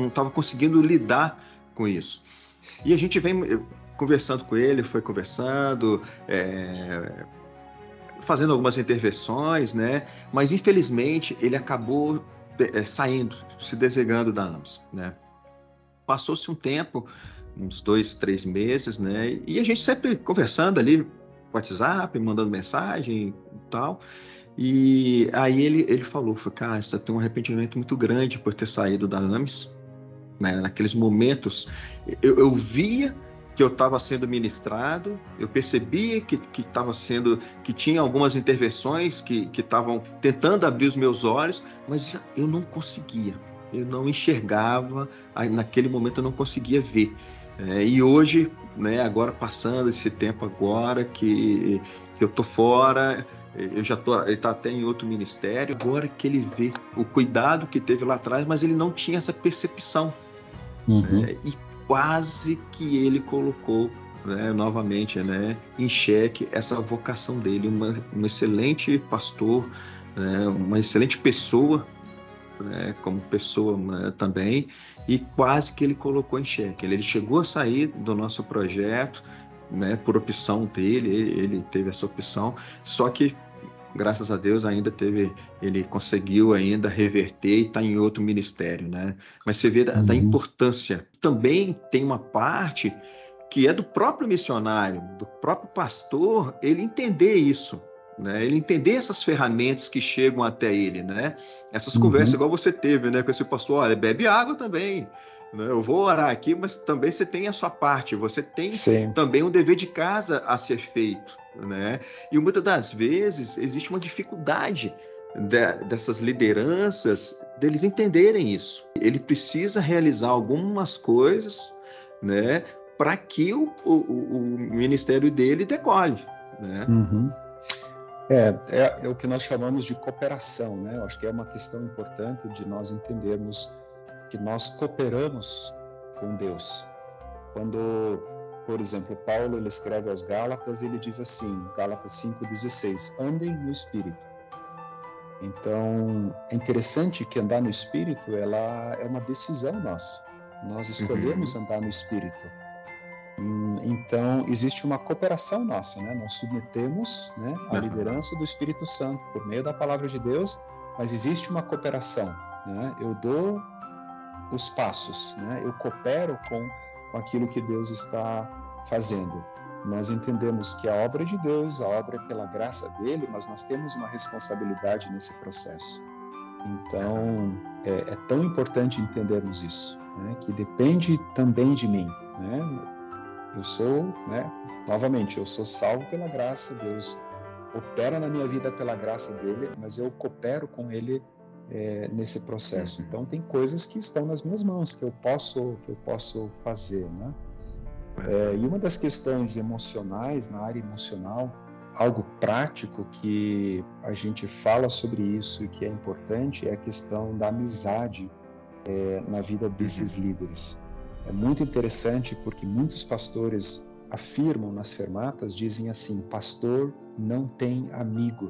estava conseguindo lidar com isso. E a gente vem conversando com ele, foi conversando, fazendo algumas intervenções, né? Mas infelizmente ele acabou saindo, se desligando da AMES, né? Passou-se um tempo, uns 2, 3 meses, né? E a gente sempre conversando ali, WhatsApp, mandando mensagem e tal. E aí ele falou, cara, você tem um arrependimento muito grande por ter saído da AMES, né? Naqueles momentos, eu via que eu estava sendo ministrado, eu percebia que tinha algumas intervenções que estavam tentando abrir os meus olhos, mas eu não conseguia, eu não enxergava, naquele momento eu não conseguia ver. E hoje, né, agora passando esse tempo agora que eu tô fora, ele está até em outro ministério, agora que ele vê o cuidado que teve lá atrás, mas ele não tinha essa percepção. quase que ele colocou, né, novamente, né, em xeque essa vocação dele, um excelente pastor, né, uma excelente pessoa, né, como pessoa, né, também, e quase que ele colocou em xeque. Ele chegou a sair do nosso projeto, né, por opção dele, ele teve essa opção, só que graças a Deus ele conseguiu ainda reverter e está em outro ministério, né? Mas você vê da importância. Também tem uma parte que é do próprio missionário, do próprio pastor, ele entender isso, né? Ele entender essas ferramentas que chegam até ele, né? Essas conversas igual você teve, né, com esse pastor, olha, bebe água também, né? Eu vou orar aqui, mas também você tem a sua parte, você tem também um dever de casa a ser feito, né? E muitas das vezes existe uma dificuldade dessas lideranças deles entenderem isso. Ele precisa realizar algumas coisas, né, para que o ministério dele decole, né? É o que nós chamamos de cooperação, né? Eu acho que é uma questão importante de nós entendermos que nós cooperamos com Deus. Quando, por exemplo, Paulo ele escreve aos Gálatas, ele diz assim, Gálatas 5,16, andem no Espírito. Então, é interessante que andar no Espírito, ela é uma decisão nossa. Nós escolhemos andar no Espírito. Então, existe uma cooperação nossa, né? Nós submetemos, né, a liderança do Espírito Santo por meio da palavra de Deus, mas existe uma cooperação, né? Eu dou os passos, né? Eu coopero com aquilo que Deus está fazendo. Nós entendemos que a obra é de Deus, a obra é pela graça dele, mas nós temos uma responsabilidade nesse processo. Então, é tão importante entendermos isso, né? Que depende também de mim, né? Eu sou, né? Novamente, eu sou salvo pela graça, Deus opera na minha vida pela graça dele, mas eu coopero com ele nesse processo. Então, tem coisas que estão nas minhas mãos, que eu posso fazer, né? E uma das questões emocionais, na área emocional, algo prático que a gente fala sobre isso e que é importante é a questão da amizade na vida desses líderes. É muito interessante porque muitos pastores afirmam nas fermatas, dizem assim, pastor não tem amigo.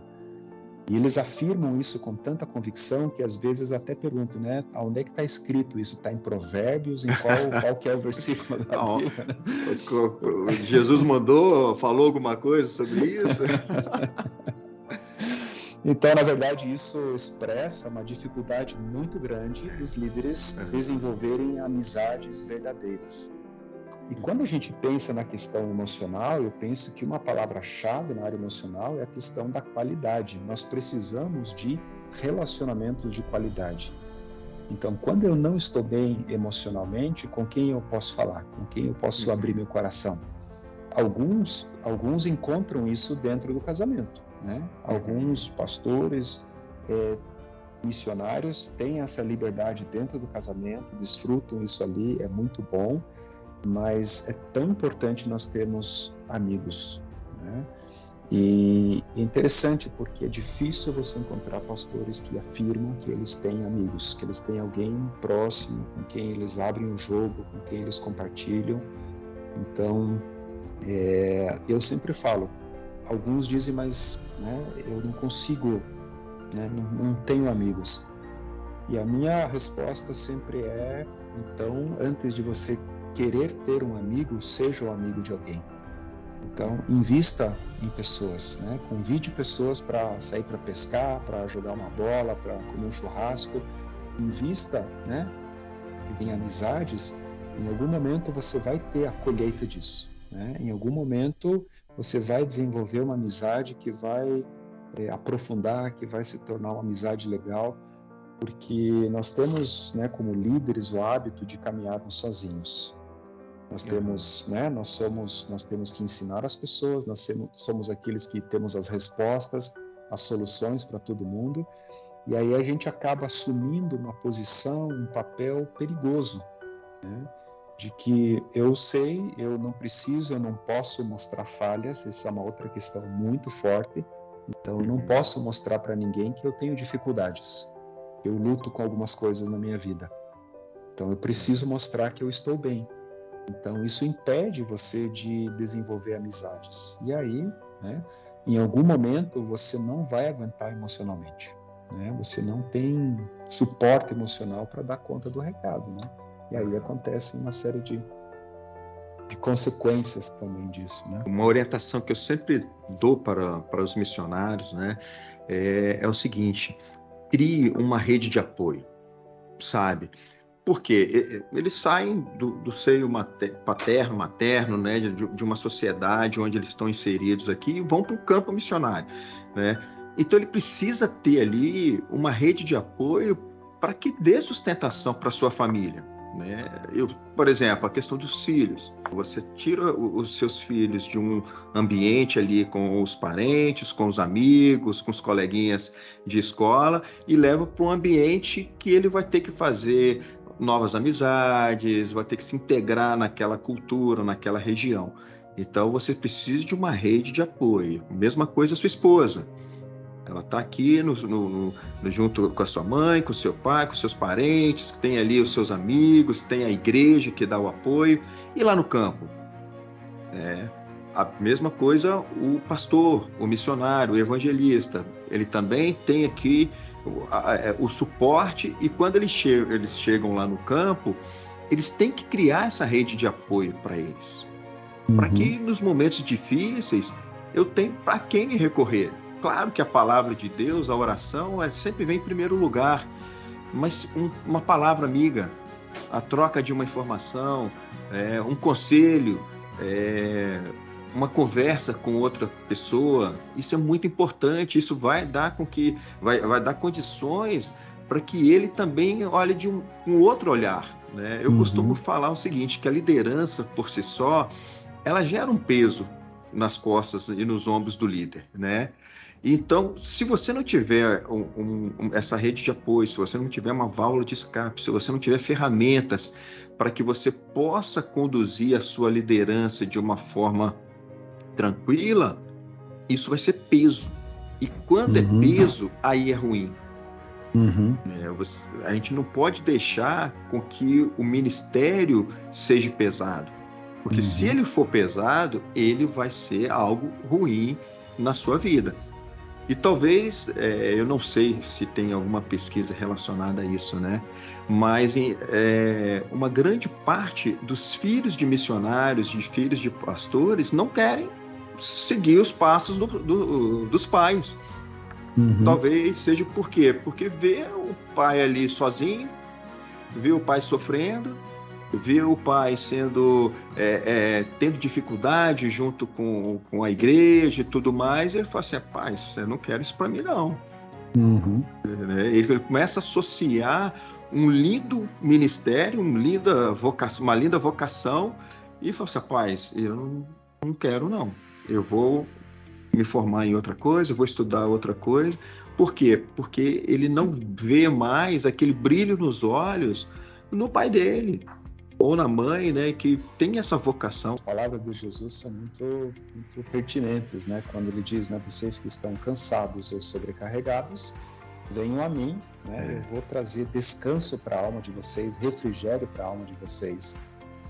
E eles afirmam isso com tanta convicção que às vezes eu até pergunto, né, onde é que está escrito isso? Está em Provérbios? Em qual que é o versículo da Bíblia? Jesus falou alguma coisa sobre isso? Então, na verdade, isso expressa uma dificuldade muito grande dos líderes desenvolverem amizades verdadeiras. E quando a gente pensa na questão emocional, eu penso que uma palavra-chave na área emocional é a questão da qualidade. Nós precisamos de relacionamentos de qualidade. Então, quando eu não estou bem emocionalmente, com quem eu posso falar? Com quem eu posso abrir meu coração? Alguns encontram isso dentro do casamento, né? Alguns pastores, missionários têm essa liberdade dentro do casamento, desfrutam isso ali, é muito bom, mas é tão importante nós termos amigos, né? E é interessante porque é difícil você encontrar pastores que afirmam que eles têm amigos, que eles têm alguém próximo com quem eles abrem um jogo, com quem eles compartilham. Então, eu sempre falo, alguns dizem, mas né, eu não consigo, né, não tenho amigos. E a minha resposta sempre é, então, antes de você querer ter um amigo, seja o amigo de alguém. Então, invista em pessoas, né? Convide pessoas para sair para pescar, para jogar uma bola, para comer um churrasco. Invista, né, em amizades. Em algum momento você vai ter a colheita disso, né? Em algum momento você vai desenvolver uma amizade que vai aprofundar, que vai se tornar uma amizade legal, porque nós temos, né, como líderes, o hábito de caminharmos sozinhos. Nós temos, né, nós temos que ensinar as pessoas, nós somos aqueles que temos as respostas, as soluções para todo mundo, e aí a gente acaba assumindo uma posição, um papel perigoso, né, de que eu sei, eu não preciso, eu não posso mostrar falhas, essa é uma outra questão muito forte, então eu não posso mostrar para ninguém que eu tenho dificuldades, eu luto com algumas coisas na minha vida, então eu preciso mostrar que eu estou bem. Então, isso impede você de desenvolver amizades. E aí, né, em algum momento, você não vai aguentar emocionalmente. Né? Você não tem suporte emocional para dar conta do recado. Né? E aí acontece uma série de consequências também disso. Né? Uma orientação que eu sempre dou para os missionários, né, é o seguinte: crie uma rede de apoio, sabe? Porque eles saem do seio paterno, materno, né, de uma sociedade onde eles estão inseridos aqui e vão para o campo missionário, né? Então ele precisa ter ali uma rede de apoio para que dê sustentação para sua família, né? Por exemplo, a questão dos filhos. Você tira os seus filhos de um ambiente ali com os parentes, com os amigos, com os coleguinhas de escola e leva para um ambiente que ele vai ter que fazer novas amizades, vai ter que se integrar naquela cultura, naquela região. Então, você precisa de uma rede de apoio. Mesma coisa a sua esposa. Ela está aqui junto com a sua mãe, com o seu pai, com os seus parentes, tem ali os seus amigos, tem a igreja que dá o apoio. E lá no campo? A mesma coisa o pastor, o missionário, o evangelista. Ele também tem aqui o suporte, e quando eles chegam lá no campo, eles têm que criar essa rede de apoio para eles. Para que nos momentos difíceis eu tenha para quem me recorrer. Claro que a palavra de Deus, a oração, sempre vem em primeiro lugar, mas uma palavra amiga, a troca de uma informação, um conselho, uma conversa com outra pessoa, isso é muito importante. Isso vai dar vai dar condições para que ele também olhe de um outro olhar, né? Eu costumo falar o seguinte, que a liderança por si só, ela gera um peso nas costas e nos ombros do líder, né? Então, se você não tiver essa rede de apoio, se você não tiver uma válvula de escape, se você não tiver ferramentas para que você possa conduzir a sua liderança de uma forma tranquila, isso vai ser peso. E quando é peso, aí é ruim. A gente não pode deixar com que o ministério seja pesado. Porque se ele for pesado, ele vai ser algo ruim na sua vida. E talvez, eu não sei se tem alguma pesquisa relacionada a isso, né? Mas uma grande parte dos filhos de missionários, de filhos de pastores, não querem seguir os passos dos pais. Talvez seja por quê? Porque vê o pai ali sozinho, vê o pai sofrendo, vê o pai tendo dificuldade junto com a igreja e tudo mais, e ele fala assim: pai, eu não quero isso para mim, não. Ele começa a associar um lindo ministério, uma linda vocação, e fala assim: pai, eu não quero, não. Eu vou me formar em outra coisa, eu vou estudar outra coisa. Por quê? Porque ele não vê mais aquele brilho nos olhos no pai dele ou na mãe, né, que tem essa vocação. As palavras de Jesus são muito pertinentes, né? Quando ele diz, né, vocês que estão cansados ou sobrecarregados, venham a mim, né? Eu vou trazer descanso para a alma de vocês, refrigério para a alma de vocês.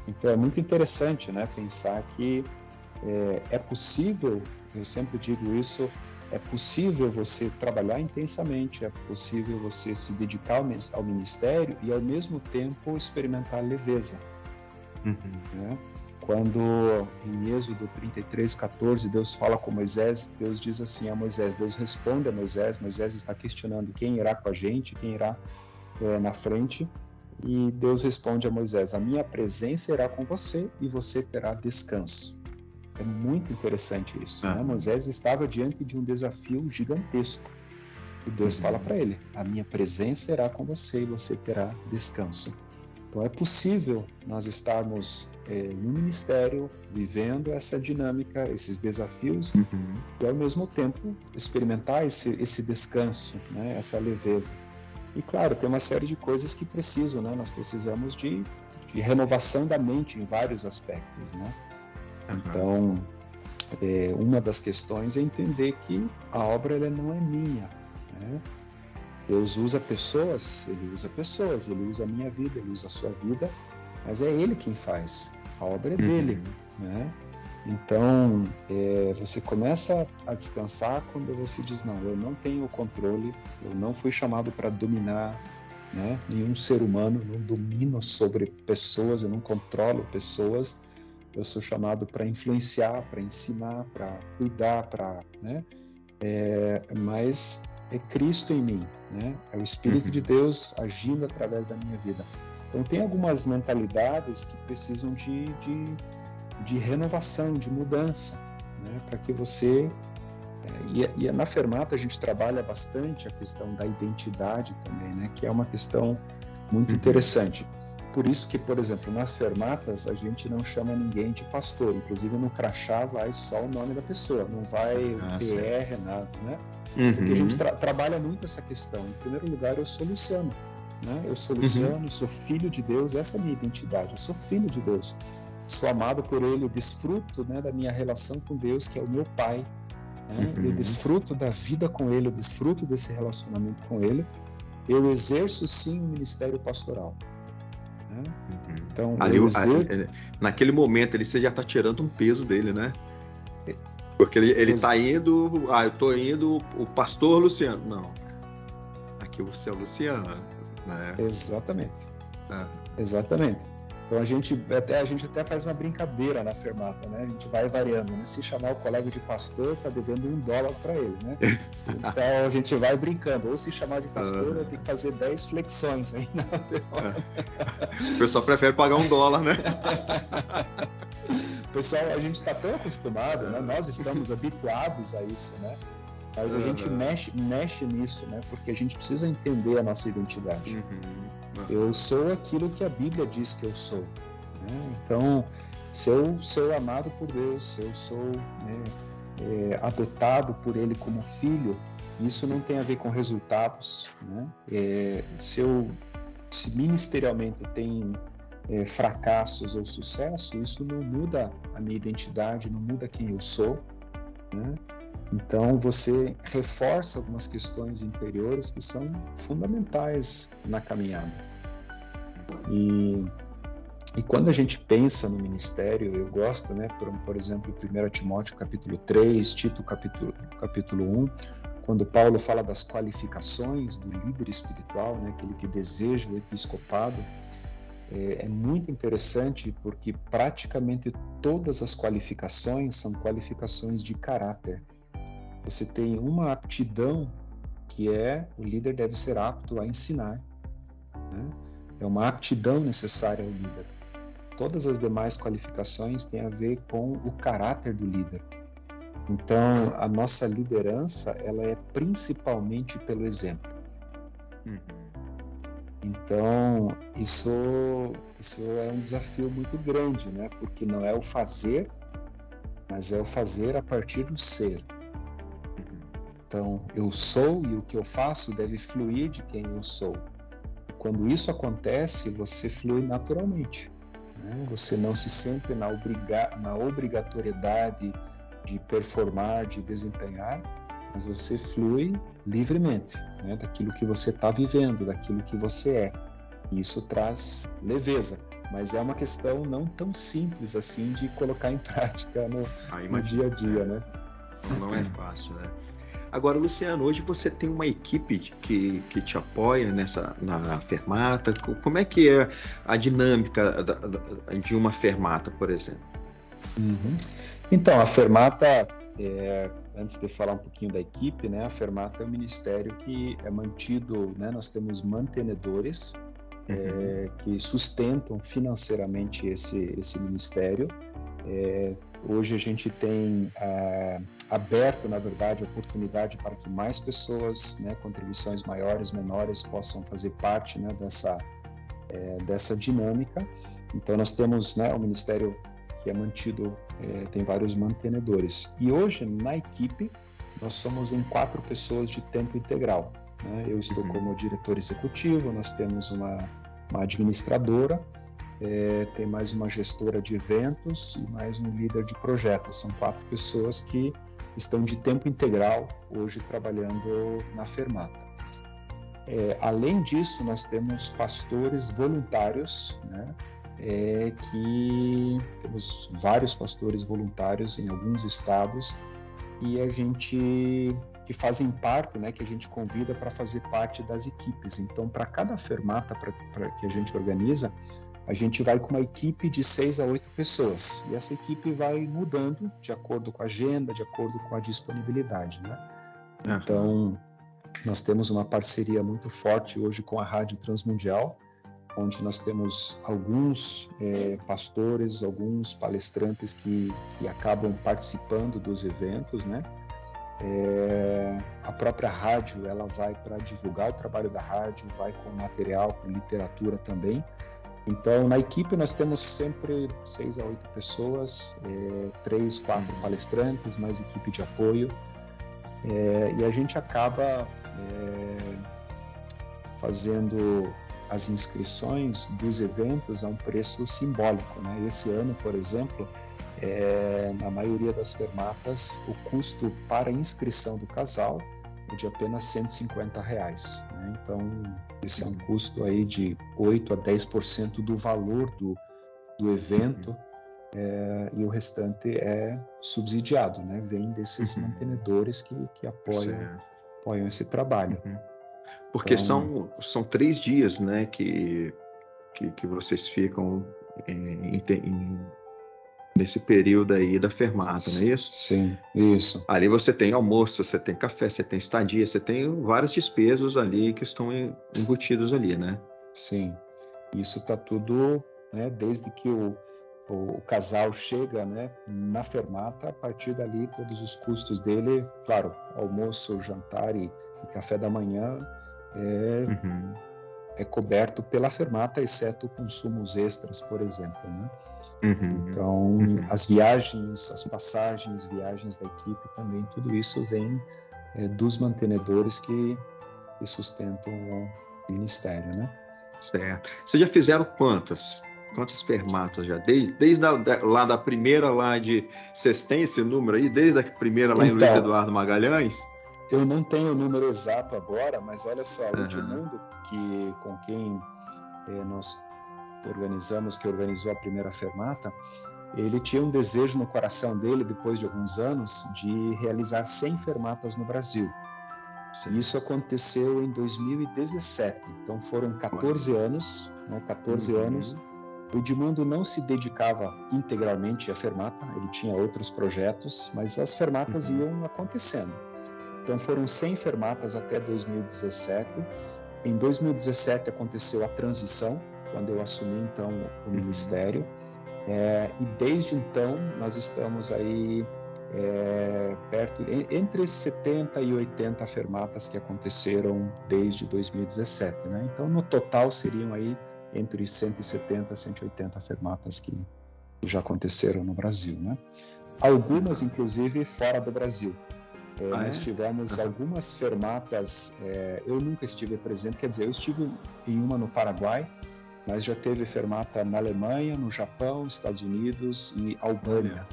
Então é muito interessante, né, pensar que é possível, eu sempre digo isso, é possível você trabalhar intensamente, é possível você se dedicar ao ministério e ao mesmo tempo experimentar leveza. Né? Quando em Êxodo 33:14 Deus fala com Moisés, Deus diz assim a Moisés, Deus responde a Moisés, Moisés está questionando quem irá com a gente, quem irá na frente, e Deus responde a Moisés: a minha presença irá com você e você terá descanso. É muito interessante isso. Né? Moisés estava diante de um desafio gigantesco. E Deus fala para ele: a minha presença irá com você e você terá descanso. Então é possível nós estarmos no ministério, vivendo essa dinâmica, esses desafios, e ao mesmo tempo experimentar esse descanso, né? Essa leveza. E claro, tem uma série de coisas que precisam, né? Nós precisamos de renovação da mente em vários aspectos, né? Então, uma das questões é entender que a obra ela não é minha, né? Deus usa pessoas, ele usa a minha vida, ele usa a sua vida, mas é ele quem faz. A obra é dele, né? Então, você começa a descansar quando você diz, não, eu não tenho o controle, eu não fui chamado para dominar, né, nenhum ser humano, não domino sobre pessoas, eu não controlo pessoas, eu sou chamado para influenciar, para ensinar, para cuidar, né, mas é Cristo em mim, né, é o Espírito de Deus agindo através da minha vida. Então, tem algumas mentalidades que precisam de renovação, de mudança, né? Para que você... E na Fermata a gente trabalha bastante a questão da identidade também, né? Que é uma questão muito interessante. Por isso que, por exemplo, nas Fermatas a gente não chama ninguém de pastor, inclusive no crachá vai só o nome da pessoa, não vai o PR, nada, né? Porque a gente trabalha muito essa questão. Em primeiro lugar, eu sou Luciano, né? Eu sou Luciano, sou filho de Deus, essa é a minha identidade, eu sou filho de Deus. Sou amado por Ele, eu desfruto, né, da minha relação com Deus, que é o meu Pai. Né? Eu desfruto da vida com Ele, eu desfruto desse relacionamento com Ele. Eu exerço, sim, o ministério pastoral. Né? Então, naquele momento, você já está tirando um peso dele, né? Porque ele está indo, eu estou indo, o pastor Luciano. Não, aqui você é o Luciano. Né? Exatamente. Exatamente. Então a gente até faz uma brincadeira na Fermata, né? A gente vai variando, né? Se chamar o colega de pastor, tá devendo $1 para ele, né? Então a gente vai brincando. Ou se chamar de pastor, eu tenho que fazer 10 flexões aí na Fermata. O pessoal prefere pagar $1, né? Pessoal, a gente está tão acostumado, né? Nós estamos habituados a isso, né? Mas a gente mexe nisso, né? Porque a gente precisa entender a nossa identidade. Eu sou aquilo que a Bíblia diz que eu sou. Né? Então, se eu sou amado por Deus, se eu sou, né, adotado por Ele como filho, isso não tem a ver com resultados. Né? Se ministerialmente tem fracassos ou sucesso, isso não muda a minha identidade, não muda quem eu sou. Né? Então, você reforça algumas questões interiores que são fundamentais na caminhada. E quando a gente pensa no ministério, eu gosto, né, por exemplo, 1 Timóteo capítulo 3, Tito capítulo 1, quando Paulo fala das qualificações do líder espiritual, né, aquele que deseja o episcopado, é muito interessante porque praticamente todas as qualificações são qualificações de caráter. Você tem uma aptidão que o líder deve ser apto a ensinar, né? É uma aptidão necessária ao líder. Todas as demais qualificações têm a ver com o caráter do líder. Então, a nossa liderança, ela é principalmente pelo exemplo. Então, isso é um desafio muito grande, né? Porque não é o fazer, mas é o fazer a partir do ser. Então, eu sou e o que eu faço deve fluir de quem eu sou. Quando isso acontece, você flui naturalmente. Né? Você não se sente na obrigatoriedade de performar, de desempenhar, mas você flui livremente, né? Daquilo que você está vivendo, daquilo que você é. E isso traz leveza, mas é uma questão não tão simples assim de colocar em prática no dia a dia, né? Não é fácil, né? Agora, Luciano, hoje você tem uma equipe que te apoia na Fermata. Como é que é a dinâmica de uma Fermata, por exemplo? Então, a Fermata, antes de falar um pouquinho da equipe, né, a Fermata é um ministério que é mantido, né, nós temos mantenedores que sustentam financeiramente esse ministério. Hoje a gente tem aberto, na verdade, a oportunidade para que mais pessoas, né, contribuições maiores, menores, possam fazer parte, né, dessa dinâmica. Então nós temos, né, o ministério que é mantido, tem vários mantenedores. E hoje, na equipe, nós somos em 4 pessoas de tempo integral. Né? Eu estou como diretor executivo, nós temos uma administradora, tem mais uma gestora de eventos e mais um líder de projetos. São 4 pessoas que estão de tempo integral hoje trabalhando na Fermata. Além disso, nós temos pastores voluntários, né, é que temos vários pastores voluntários em alguns estados e a gente que fazem parte, né, que a gente convida para fazer parte das equipes. Então, para cada fermata que a gente organiza, a gente vai com uma equipe de 6 a 8 pessoas. E essa equipe vai mudando de acordo com a agenda, de acordo com a disponibilidade, né? Então, nós temos uma parceria muito forte hoje com a Rádio Transmundial, onde nós temos alguns pastores, alguns palestrantes que acabam participando dos eventos, né? A própria rádio, ela vai para divulgar o trabalho da rádio, vai com material, com literatura também. Então, na equipe nós temos sempre 6 a 8 pessoas, 3, 4 palestrantes, mais equipe de apoio. E a gente acaba fazendo as inscrições dos eventos a um preço simbólico, né? Esse ano, por exemplo, na maioria das fermatas, o custo para a inscrição do casal é de apenas R$150, né? Então, esse é um custo aí de 8 a 10% do valor do evento, e o restante é subsidiado, né? Vem desses mantenedores que apoiam esse trabalho. Porque então, são 3 dias, né, que vocês ficam nesse período aí da fermata, não é isso? Sim, isso. Ali você tem almoço, você tem café, você tem estadia, você tem várias despesas ali que estão embutidos ali, né? Sim, isso está tudo, né, desde que o casal chega, né, na fermata, a partir dali todos os custos dele, claro, almoço, jantar e café da manhã é coberto pela fermata, exceto consumos extras, por exemplo, né? Então, as viagens, as passagens, viagens da equipe também, tudo isso vem dos mantenedores que sustentam o ministério, né? Certo. Vocês já fizeram quantas fermatas já? Desde lá da primeira lá de... Vocês têm esse número aí? Desde a primeira lá em Luiz Eduardo Magalhães? Eu não tenho o número exato agora, mas olha só, o Edmundo, com quem nós organizamos, que organizou a primeira fermata, ele tinha um desejo no coração dele, depois de alguns anos, de realizar 100 fermatas no Brasil. E isso aconteceu em 2017, então foram 14 anos, né, 14 anos. O Edmundo não se dedicava integralmente à fermata, ele tinha outros projetos, mas as fermatas iam acontecendo. Então foram 100 fermatas até 2017. Em 2017 aconteceu a transição, quando eu assumi então o ministério, e desde então nós estamos aí perto, entre 70 e 80 fermatas que aconteceram desde 2017, né? Então no total seriam aí entre 170 e 180 fermatas que já aconteceram no Brasil, né? Algumas inclusive fora do Brasil. Nós tivemos algumas fermatas, eu nunca estive presente, quer dizer, eu estive em uma no Paraguai, mas já teve fermata na Alemanha, no Japão, Estados Unidos e Albânia.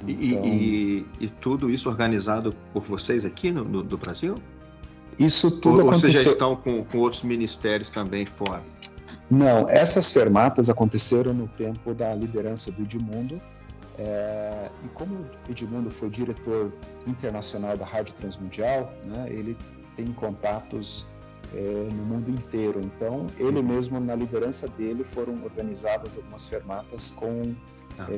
Então... E tudo isso organizado por vocês aqui do Brasil? Isso tudo aconteceu... Ou vocês já estão com outros ministérios também fora? Não, essas fermatas aconteceram no tempo da liderança do Edmundo, e como o Edmundo foi diretor internacional da Rádio Transmundial, né, ele tem contatos no mundo inteiro. Então, ele mesmo, na liderança dele, foram organizadas algumas fermatas com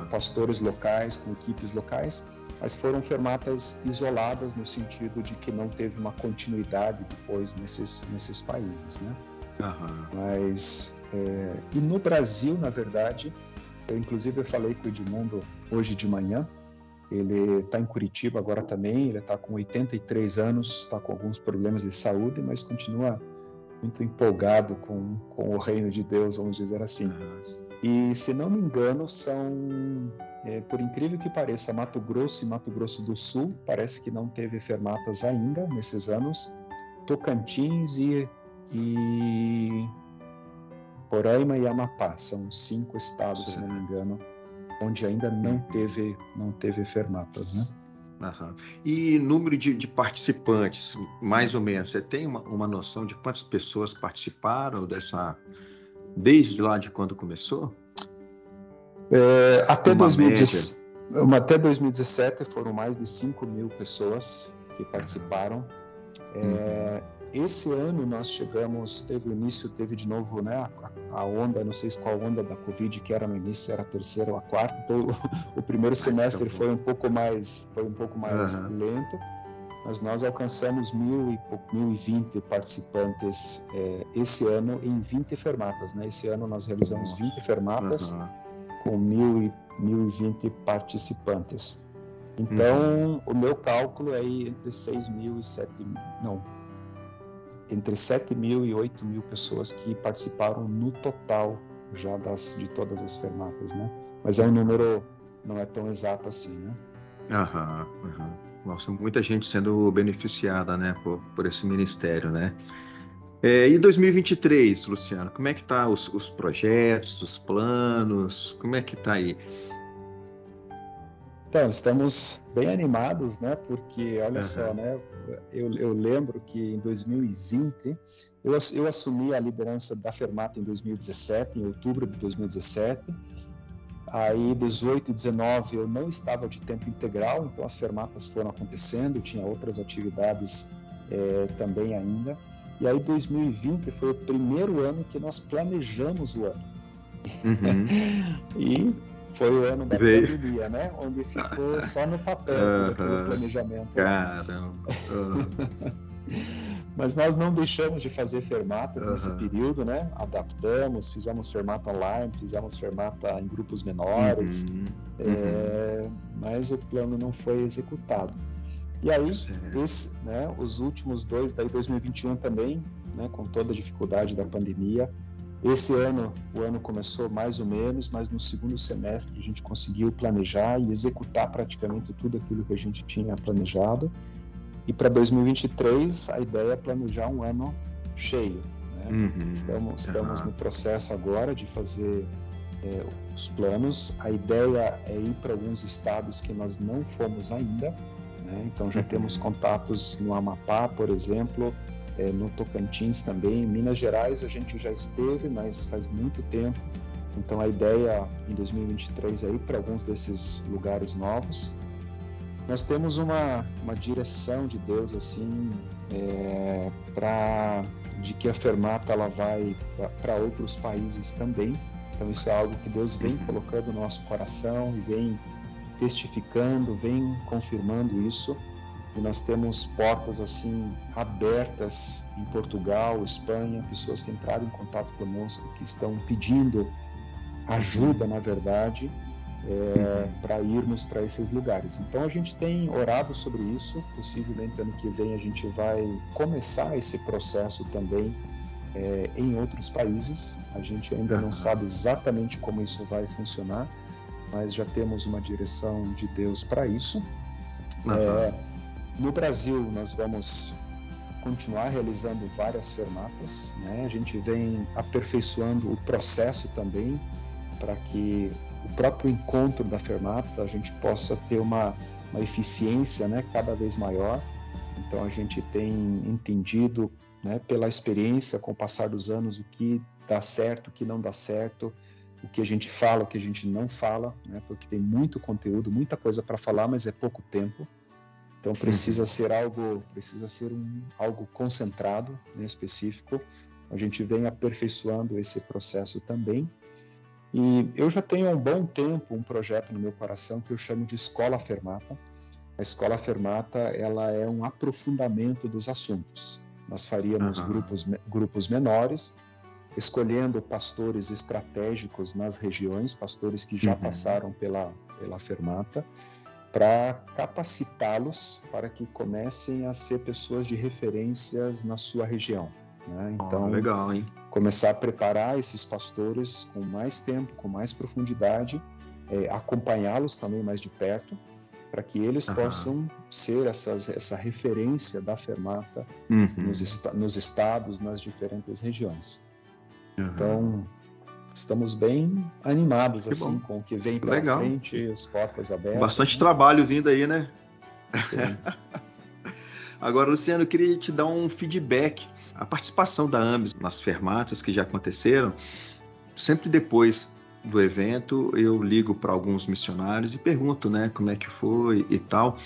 pastores locais, com equipes locais, mas foram fermatas isoladas no sentido de que não teve uma continuidade depois nesses países, né? Mas, e no Brasil, na verdade, eu inclusive falei com o Edmundo hoje de manhã. Ele está em Curitiba agora também, ele está com 83 anos, está com alguns problemas de saúde, mas continua muito empolgado com o reino de Deus, vamos dizer assim. E, se não me engano, são, por incrível que pareça, Mato Grosso e Mato Grosso do Sul, parece que não teve fermatas ainda nesses anos, Tocantins e Roraima e Amapá, são 5 estados, se não me engano, onde ainda não teve fermatas, né? E número de participantes, mais ou menos, você tem uma noção de quantas pessoas participaram desde lá de quando começou? Até Uma média. Até 2017 foram mais de 5.000 pessoas que participaram. Esse ano nós chegamos, teve de novo, né, a onda, não sei qual onda da Covid que era no início, era a terceira ou a quarta, então o primeiro semestre foi um pouco mais lento, mas nós alcançamos 1.020 participantes esse ano em 20 fermatas, né? Esse ano nós realizamos 20 fermatas com 1.020 participantes. Então, o meu cálculo é entre 6.000 e 7.000, não, entre 7.000 e 8.000 pessoas que participaram no total já de todas as fermatas, né? Mas é um número, não é tão exato assim, né? Nossa, muita gente sendo beneficiada, né, por esse ministério, né? E 2023, Luciano, como é que tá os projetos, os planos? Como é que tá aí? Então, estamos bem animados, né? Porque, olha só, né? Eu lembro que em 2020, eu assumi a liderança da Fermata em 2017, em outubro de 2017. Aí, 18 e 19, eu não estava de tempo integral, então as fermatas foram acontecendo, tinha outras atividades também ainda. E aí, 2020 foi o primeiro ano que nós planejamos o ano. E foi o ano da pandemia, né? Onde ficou só no papel todo aquele planejamento. Caramba! Mas nós não deixamos de fazer fermatas nesse período, né? Adaptamos, fizemos fermata online, fizemos fermata em grupos menores, mas o plano não foi executado. E aí, os últimos dois, daí 2021 também, né, com toda a dificuldade da pandemia. Esse ano, o ano começou mais ou menos, mas no segundo semestre a gente conseguiu planejar e executar praticamente tudo aquilo que a gente tinha planejado. E para 2023, a ideia é planejar um ano cheio, né? Estamos no processo agora de fazer os planos. A ideia é ir para alguns estados que nós não fomos ainda, né? Então já temos contatos no Amapá, por exemplo, no Tocantins também. Em Minas Gerais a gente já esteve, mas faz muito tempo. Então a ideia em 2023 é ir para alguns desses lugares novos. Nós temos uma direção de Deus assim, de que a Fermata ela vai para outros países também. Então isso é algo que Deus vem colocando no nosso coração e vem testificando, vem confirmando isso. E nós temos portas assim abertas em Portugal, Espanha, pessoas que entraram em contato conosco, que estão pedindo ajuda, na verdade, para irmos para esses lugares. Então a gente tem orado sobre isso. Possivelmente ano que vem a gente vai começar esse processo também em outros países. A gente ainda não sabe exatamente como isso vai funcionar, mas já temos uma direção de Deus para isso. No Brasil, nós vamos continuar realizando várias fermatas, né? A gente vem aperfeiçoando o processo também, para que o próprio encontro da fermata a gente possa ter uma eficiência, né, cada vez maior. Então a gente tem entendido, né, pela experiência, com o passar dos anos, o que dá certo, o que não dá certo, o que a gente fala, o que a gente não fala, né, porque tem muito conteúdo, muita coisa para falar, mas é pouco tempo. Então precisa ser algo concentrado, né, específico. A gente vem aperfeiçoando esse processo também. E eu já tenho há um bom tempo um projeto no meu coração que eu chamo de Escola Fermata. A Escola Fermata, ela é um aprofundamento dos assuntos. Nós faríamos grupos menores, escolhendo pastores estratégicos nas regiões, pastores que já passaram pela Fermata, para capacitá-los para que comecem a ser pessoas de referências na sua região, né? Então, legal, hein? Começar a preparar esses pastores com mais tempo, com mais profundidade, acompanhá-los também mais de perto, para que eles possam ser essa referência da Fermata nos estados, nas diferentes regiões. Então, estamos bem animados assim com o que vem pela frente, as portas abertas. Bastante trabalho vindo aí, né? Sim. Agora, Luciano, eu queria te dar um feedback. A participação da AMES nas fermatas que já aconteceram, sempre depois do evento, eu ligo para alguns missionários e pergunto, né, como é que foi e tal.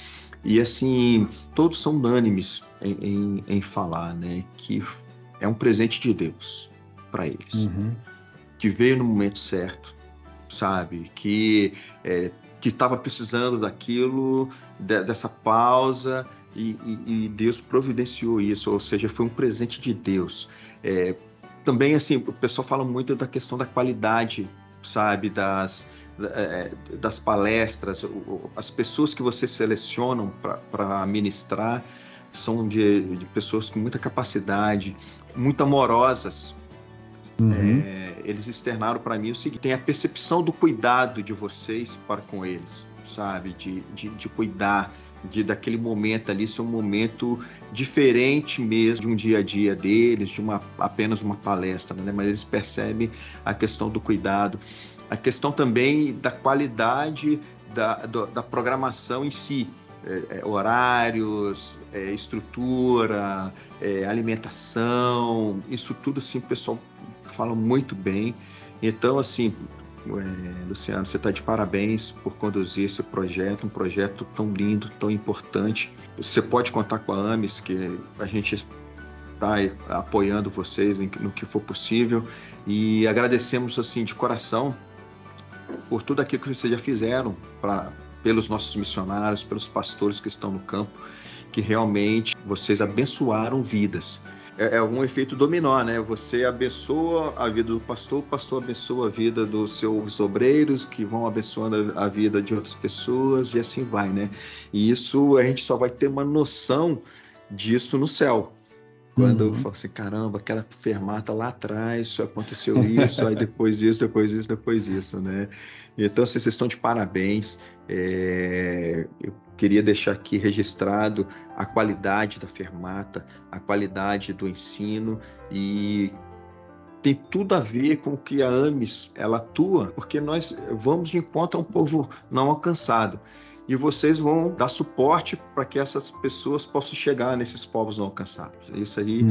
E assim, todos são unânimes em falar, né, que é um presente de Deus para eles, que veio no momento certo, sabe, que estava precisando daquilo, dessa pausa, e Deus providenciou isso, ou seja, foi um presente de Deus. Também, assim, o pessoal fala muito da questão da qualidade, sabe, das palestras. As pessoas que você selecionam para ministrar são de pessoas com muita capacidade, muito amorosas. Eles externaram para mim o seguinte: tem a percepção do cuidado de vocês para com eles, sabe, de cuidar daquele momento ali, ser um momento diferente mesmo de um dia a dia deles, de apenas uma palestra, né? Mas eles percebem a questão do cuidado, a questão também da qualidade da programação em si, horários, estrutura, alimentação, isso tudo assim o pessoal fala muito bem. Então, assim, Luciano, você está de parabéns por conduzir esse projeto, um projeto tão lindo, tão importante. Você pode contar com a AMES, que a gente está apoiando vocês no que for possível, e agradecemos assim de coração por tudo aquilo que vocês já fizeram pelos nossos missionários, pelos pastores que estão no campo, que realmente vocês abençoaram vidas. É um efeito dominó, né? Você abençoa a vida do pastor, o pastor abençoa a vida dos seus obreiros, que vão abençoando a vida de outras pessoas, e assim vai, né? E isso a gente só vai ter uma noção disso no céu. Quando eu falo assim, caramba, aquela fermata lá atrás, aconteceu isso, aí depois isso, né? Então, vocês estão de parabéns. Eu queria deixar aqui registrado a qualidade da fermata, a qualidade do ensino, e tem tudo a ver com o que a AMES ela atua, porque nós vamos de encontro a um povo não alcançado. E vocês vão dar suporte para que essas pessoas possam chegar nesses povos não alcançados. Isso aí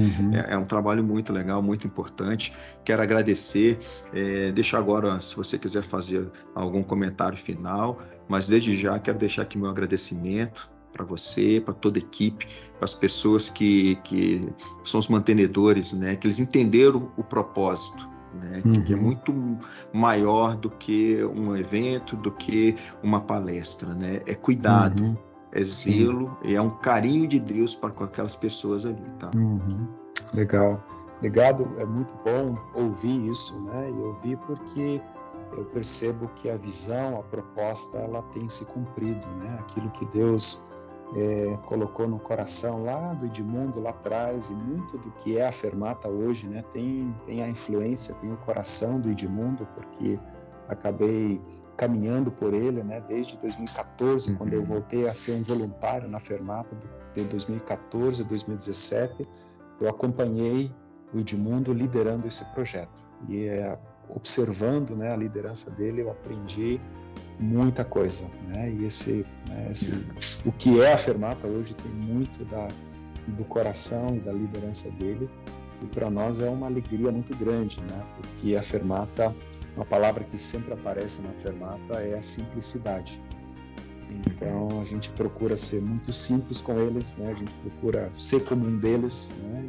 é um trabalho muito legal, muito importante. Quero agradecer. Deixa agora, se você quiser fazer algum comentário final, mas desde já quero deixar aqui meu agradecimento para você, para toda a equipe, para as pessoas que são os mantenedores, né? Que eles entenderam o propósito. Né, que é muito maior do que um evento, do que uma palestra, né? É cuidado, é zelo, e é um carinho de Deus para com aquelas pessoas ali, tá? Legal. Obrigado, é muito bom ouvir isso, né? E ouvir porque eu percebo que a visão, a proposta, ela tem se cumprido, né? Aquilo que Deus colocou no coração lá do Edmundo, lá atrás, e muito do que é a Fermata hoje, né, tem a influência, tem o coração do Edmundo, porque acabei caminhando por ele, né, desde 2014, quando eu voltei a ser um voluntário na Fermata, de 2014 a 2017, eu acompanhei o Edmundo liderando esse projeto, e observando, né, a liderança dele, eu aprendi muita coisa, né? E o que é a Fermata hoje tem muito do coração e da liderança dele, e para nós é uma alegria muito grande, né? Porque a Fermata, uma palavra que sempre aparece na Fermata é a simplicidade. Então a gente procura ser muito simples com eles, né? A gente procura ser como um deles, né?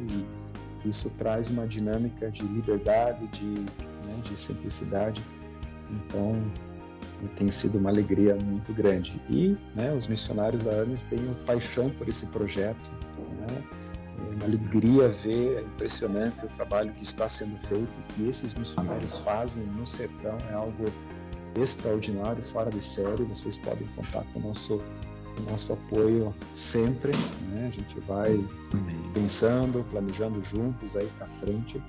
E isso traz uma dinâmica de liberdade, de simplicidade. Então tem sido uma alegria muito grande. E, né, os missionários da AMES têm paixão por esse projeto, né? É uma alegria ver, é impressionante o trabalho que está sendo feito, que esses missionários fazem no sertão, é algo extraordinário, fora de série. Vocês podem contar com o nosso apoio sempre, né? A gente vai pensando, planejando juntos aí para frente.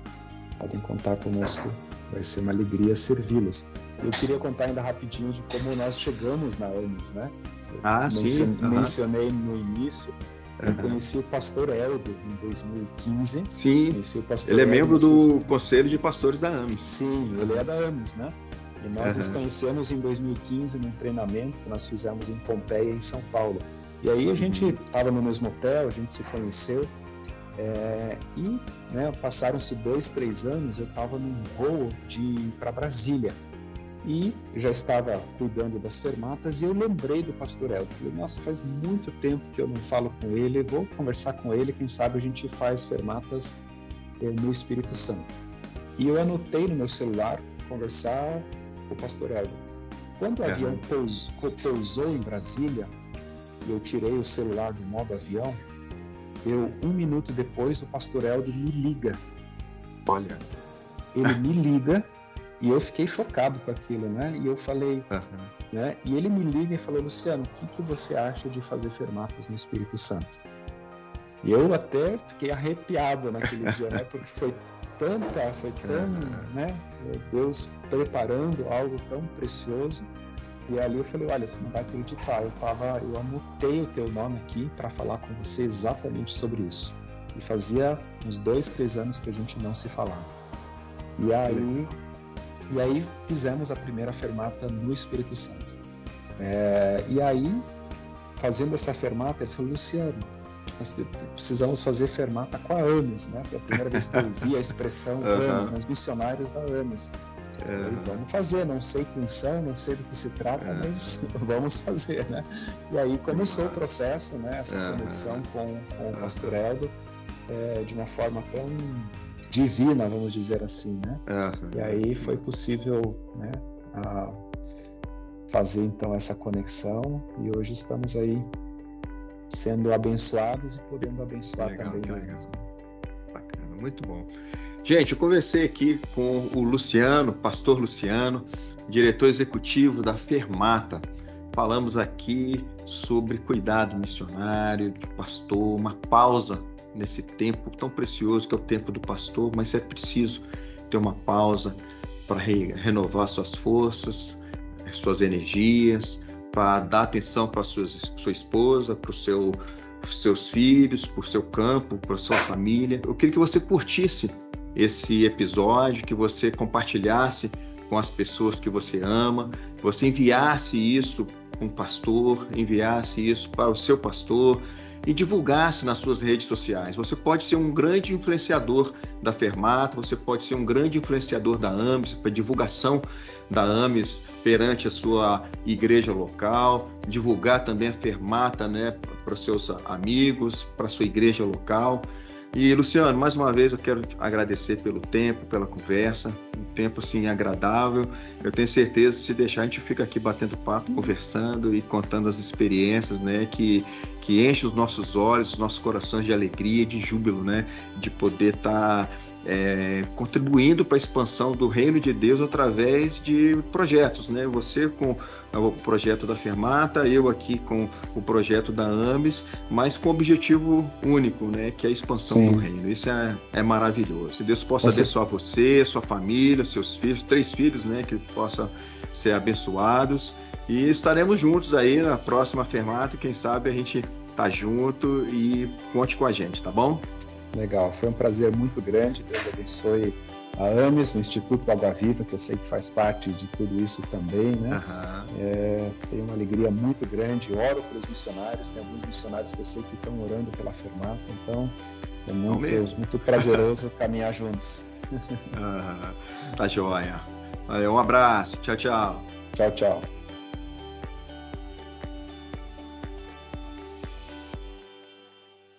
Podem contar conosco, vai ser uma alegria servi-los. Eu queria contar ainda rapidinho de como nós chegamos na AMES, né? Mencionei no início, eu conheci o pastor Helder em 2015. Sim, ele é membro do Conselho de Pastores da AMES. Sim, ele é da AMES, né? E nós nos conhecemos em 2015 num treinamento que nós fizemos em Pompeia, em São Paulo. E aí a gente estava no mesmo hotel, a gente se conheceu, e, né, passaram-se 2, 3 anos, eu estava num voo para Brasília. E já estava cuidando das fermatas e eu lembrei do pastor Elton. Falei, nossa, faz muito tempo que eu não falo com ele, vou conversar com ele, quem sabe a gente faz fermatas no Espírito Santo. E eu anotei no meu celular conversar com o pastor Elton. Quando o avião pousou em Brasília, e eu tirei o celular do modo avião, um minuto depois o pastor Elton me liga. Olha. Ele me liga. E eu fiquei chocado com aquilo, né? E eu falei, né? E ele me liga e falou, Luciano, o que você acha de fazer fermatas no Espírito Santo? E eu até fiquei arrepiado naquele dia, né? Porque foi tão, né? Deus preparando algo tão precioso. E ali eu falei, olha, você não vai acreditar, eu anotei o teu nome aqui para falar com você exatamente sobre isso. E fazia uns 2, 3 anos que a gente não se falava. E aí fizemos a primeira fermata no Espírito Santo. E aí, fazendo essa fermata, ele falou, Luciano, nós precisamos fazer fermata com a AMES, né? Foi a primeira vez que eu ouvi a expressão AMES, nos missionários da AMES. Vamos fazer, não sei quem são, não sei do que se trata, mas vamos fazer, né? E aí começou o processo, né? Essa conexão com o pastor Elton, de uma forma tão divina, vamos dizer assim, né? E aí foi possível, né, fazer então essa conexão e hoje estamos aí sendo abençoados e podendo abençoar também. Legal. Bacana, muito bom. Gente, eu conversei aqui com o Luciano, pastor Luciano, diretor executivo da Fermata. Falamos aqui sobre cuidado missionário, de pastor, uma pausa nesse tempo tão precioso que é o tempo do pastor, mas é preciso ter uma pausa para renovar suas forças, suas energias, para dar atenção para sua esposa, para os seus filhos, para o seu campo, para a sua família. Eu queria que você curtisse esse episódio, que você compartilhasse com as pessoas que você ama, que você enviasse isso para um pastor, enviasse isso para o seu pastor, e divulgasse nas suas redes sociais. Você pode ser um grande influenciador da Fermata, você pode ser um grande influenciador da AMES, para divulgação da AMES perante a sua igreja local, divulgar também a Fermata, né, para os seus amigos, para a sua igreja local. E, Luciano, mais uma vez eu quero agradecer pelo tempo, pela conversa, um tempo assim agradável. Eu tenho certeza que se deixar a gente fica aqui batendo papo, conversando e contando as experiências, né, que enchem os nossos olhos, os nossos corações de alegria, de júbilo, né, de poder estar contribuindo para a expansão do reino de Deus através de projetos, né? Você com o projeto da Fermata, eu aqui com o projeto da AMES, mas com o objetivo único, né? Que é a expansão do reino. Isso é maravilhoso. Que Deus possa abençoar você, sua família, seus filhos, 3 filhos, né? Que possam ser abençoados. E estaremos juntos aí na próxima Fermata. Quem sabe a gente tá junto e conte com a gente, tá bom? Legal, foi um prazer muito grande. Deus abençoe a AMES, o Instituto Água Viva, que eu sei que faz parte de tudo isso também, né? Tenho uma alegria muito grande, oro pelos missionários, tem alguns missionários que eu sei que estão orando pela Fermata, então é muito prazeroso caminhar juntos. Tá joia. Um abraço, tchau, tchau. Tchau, tchau.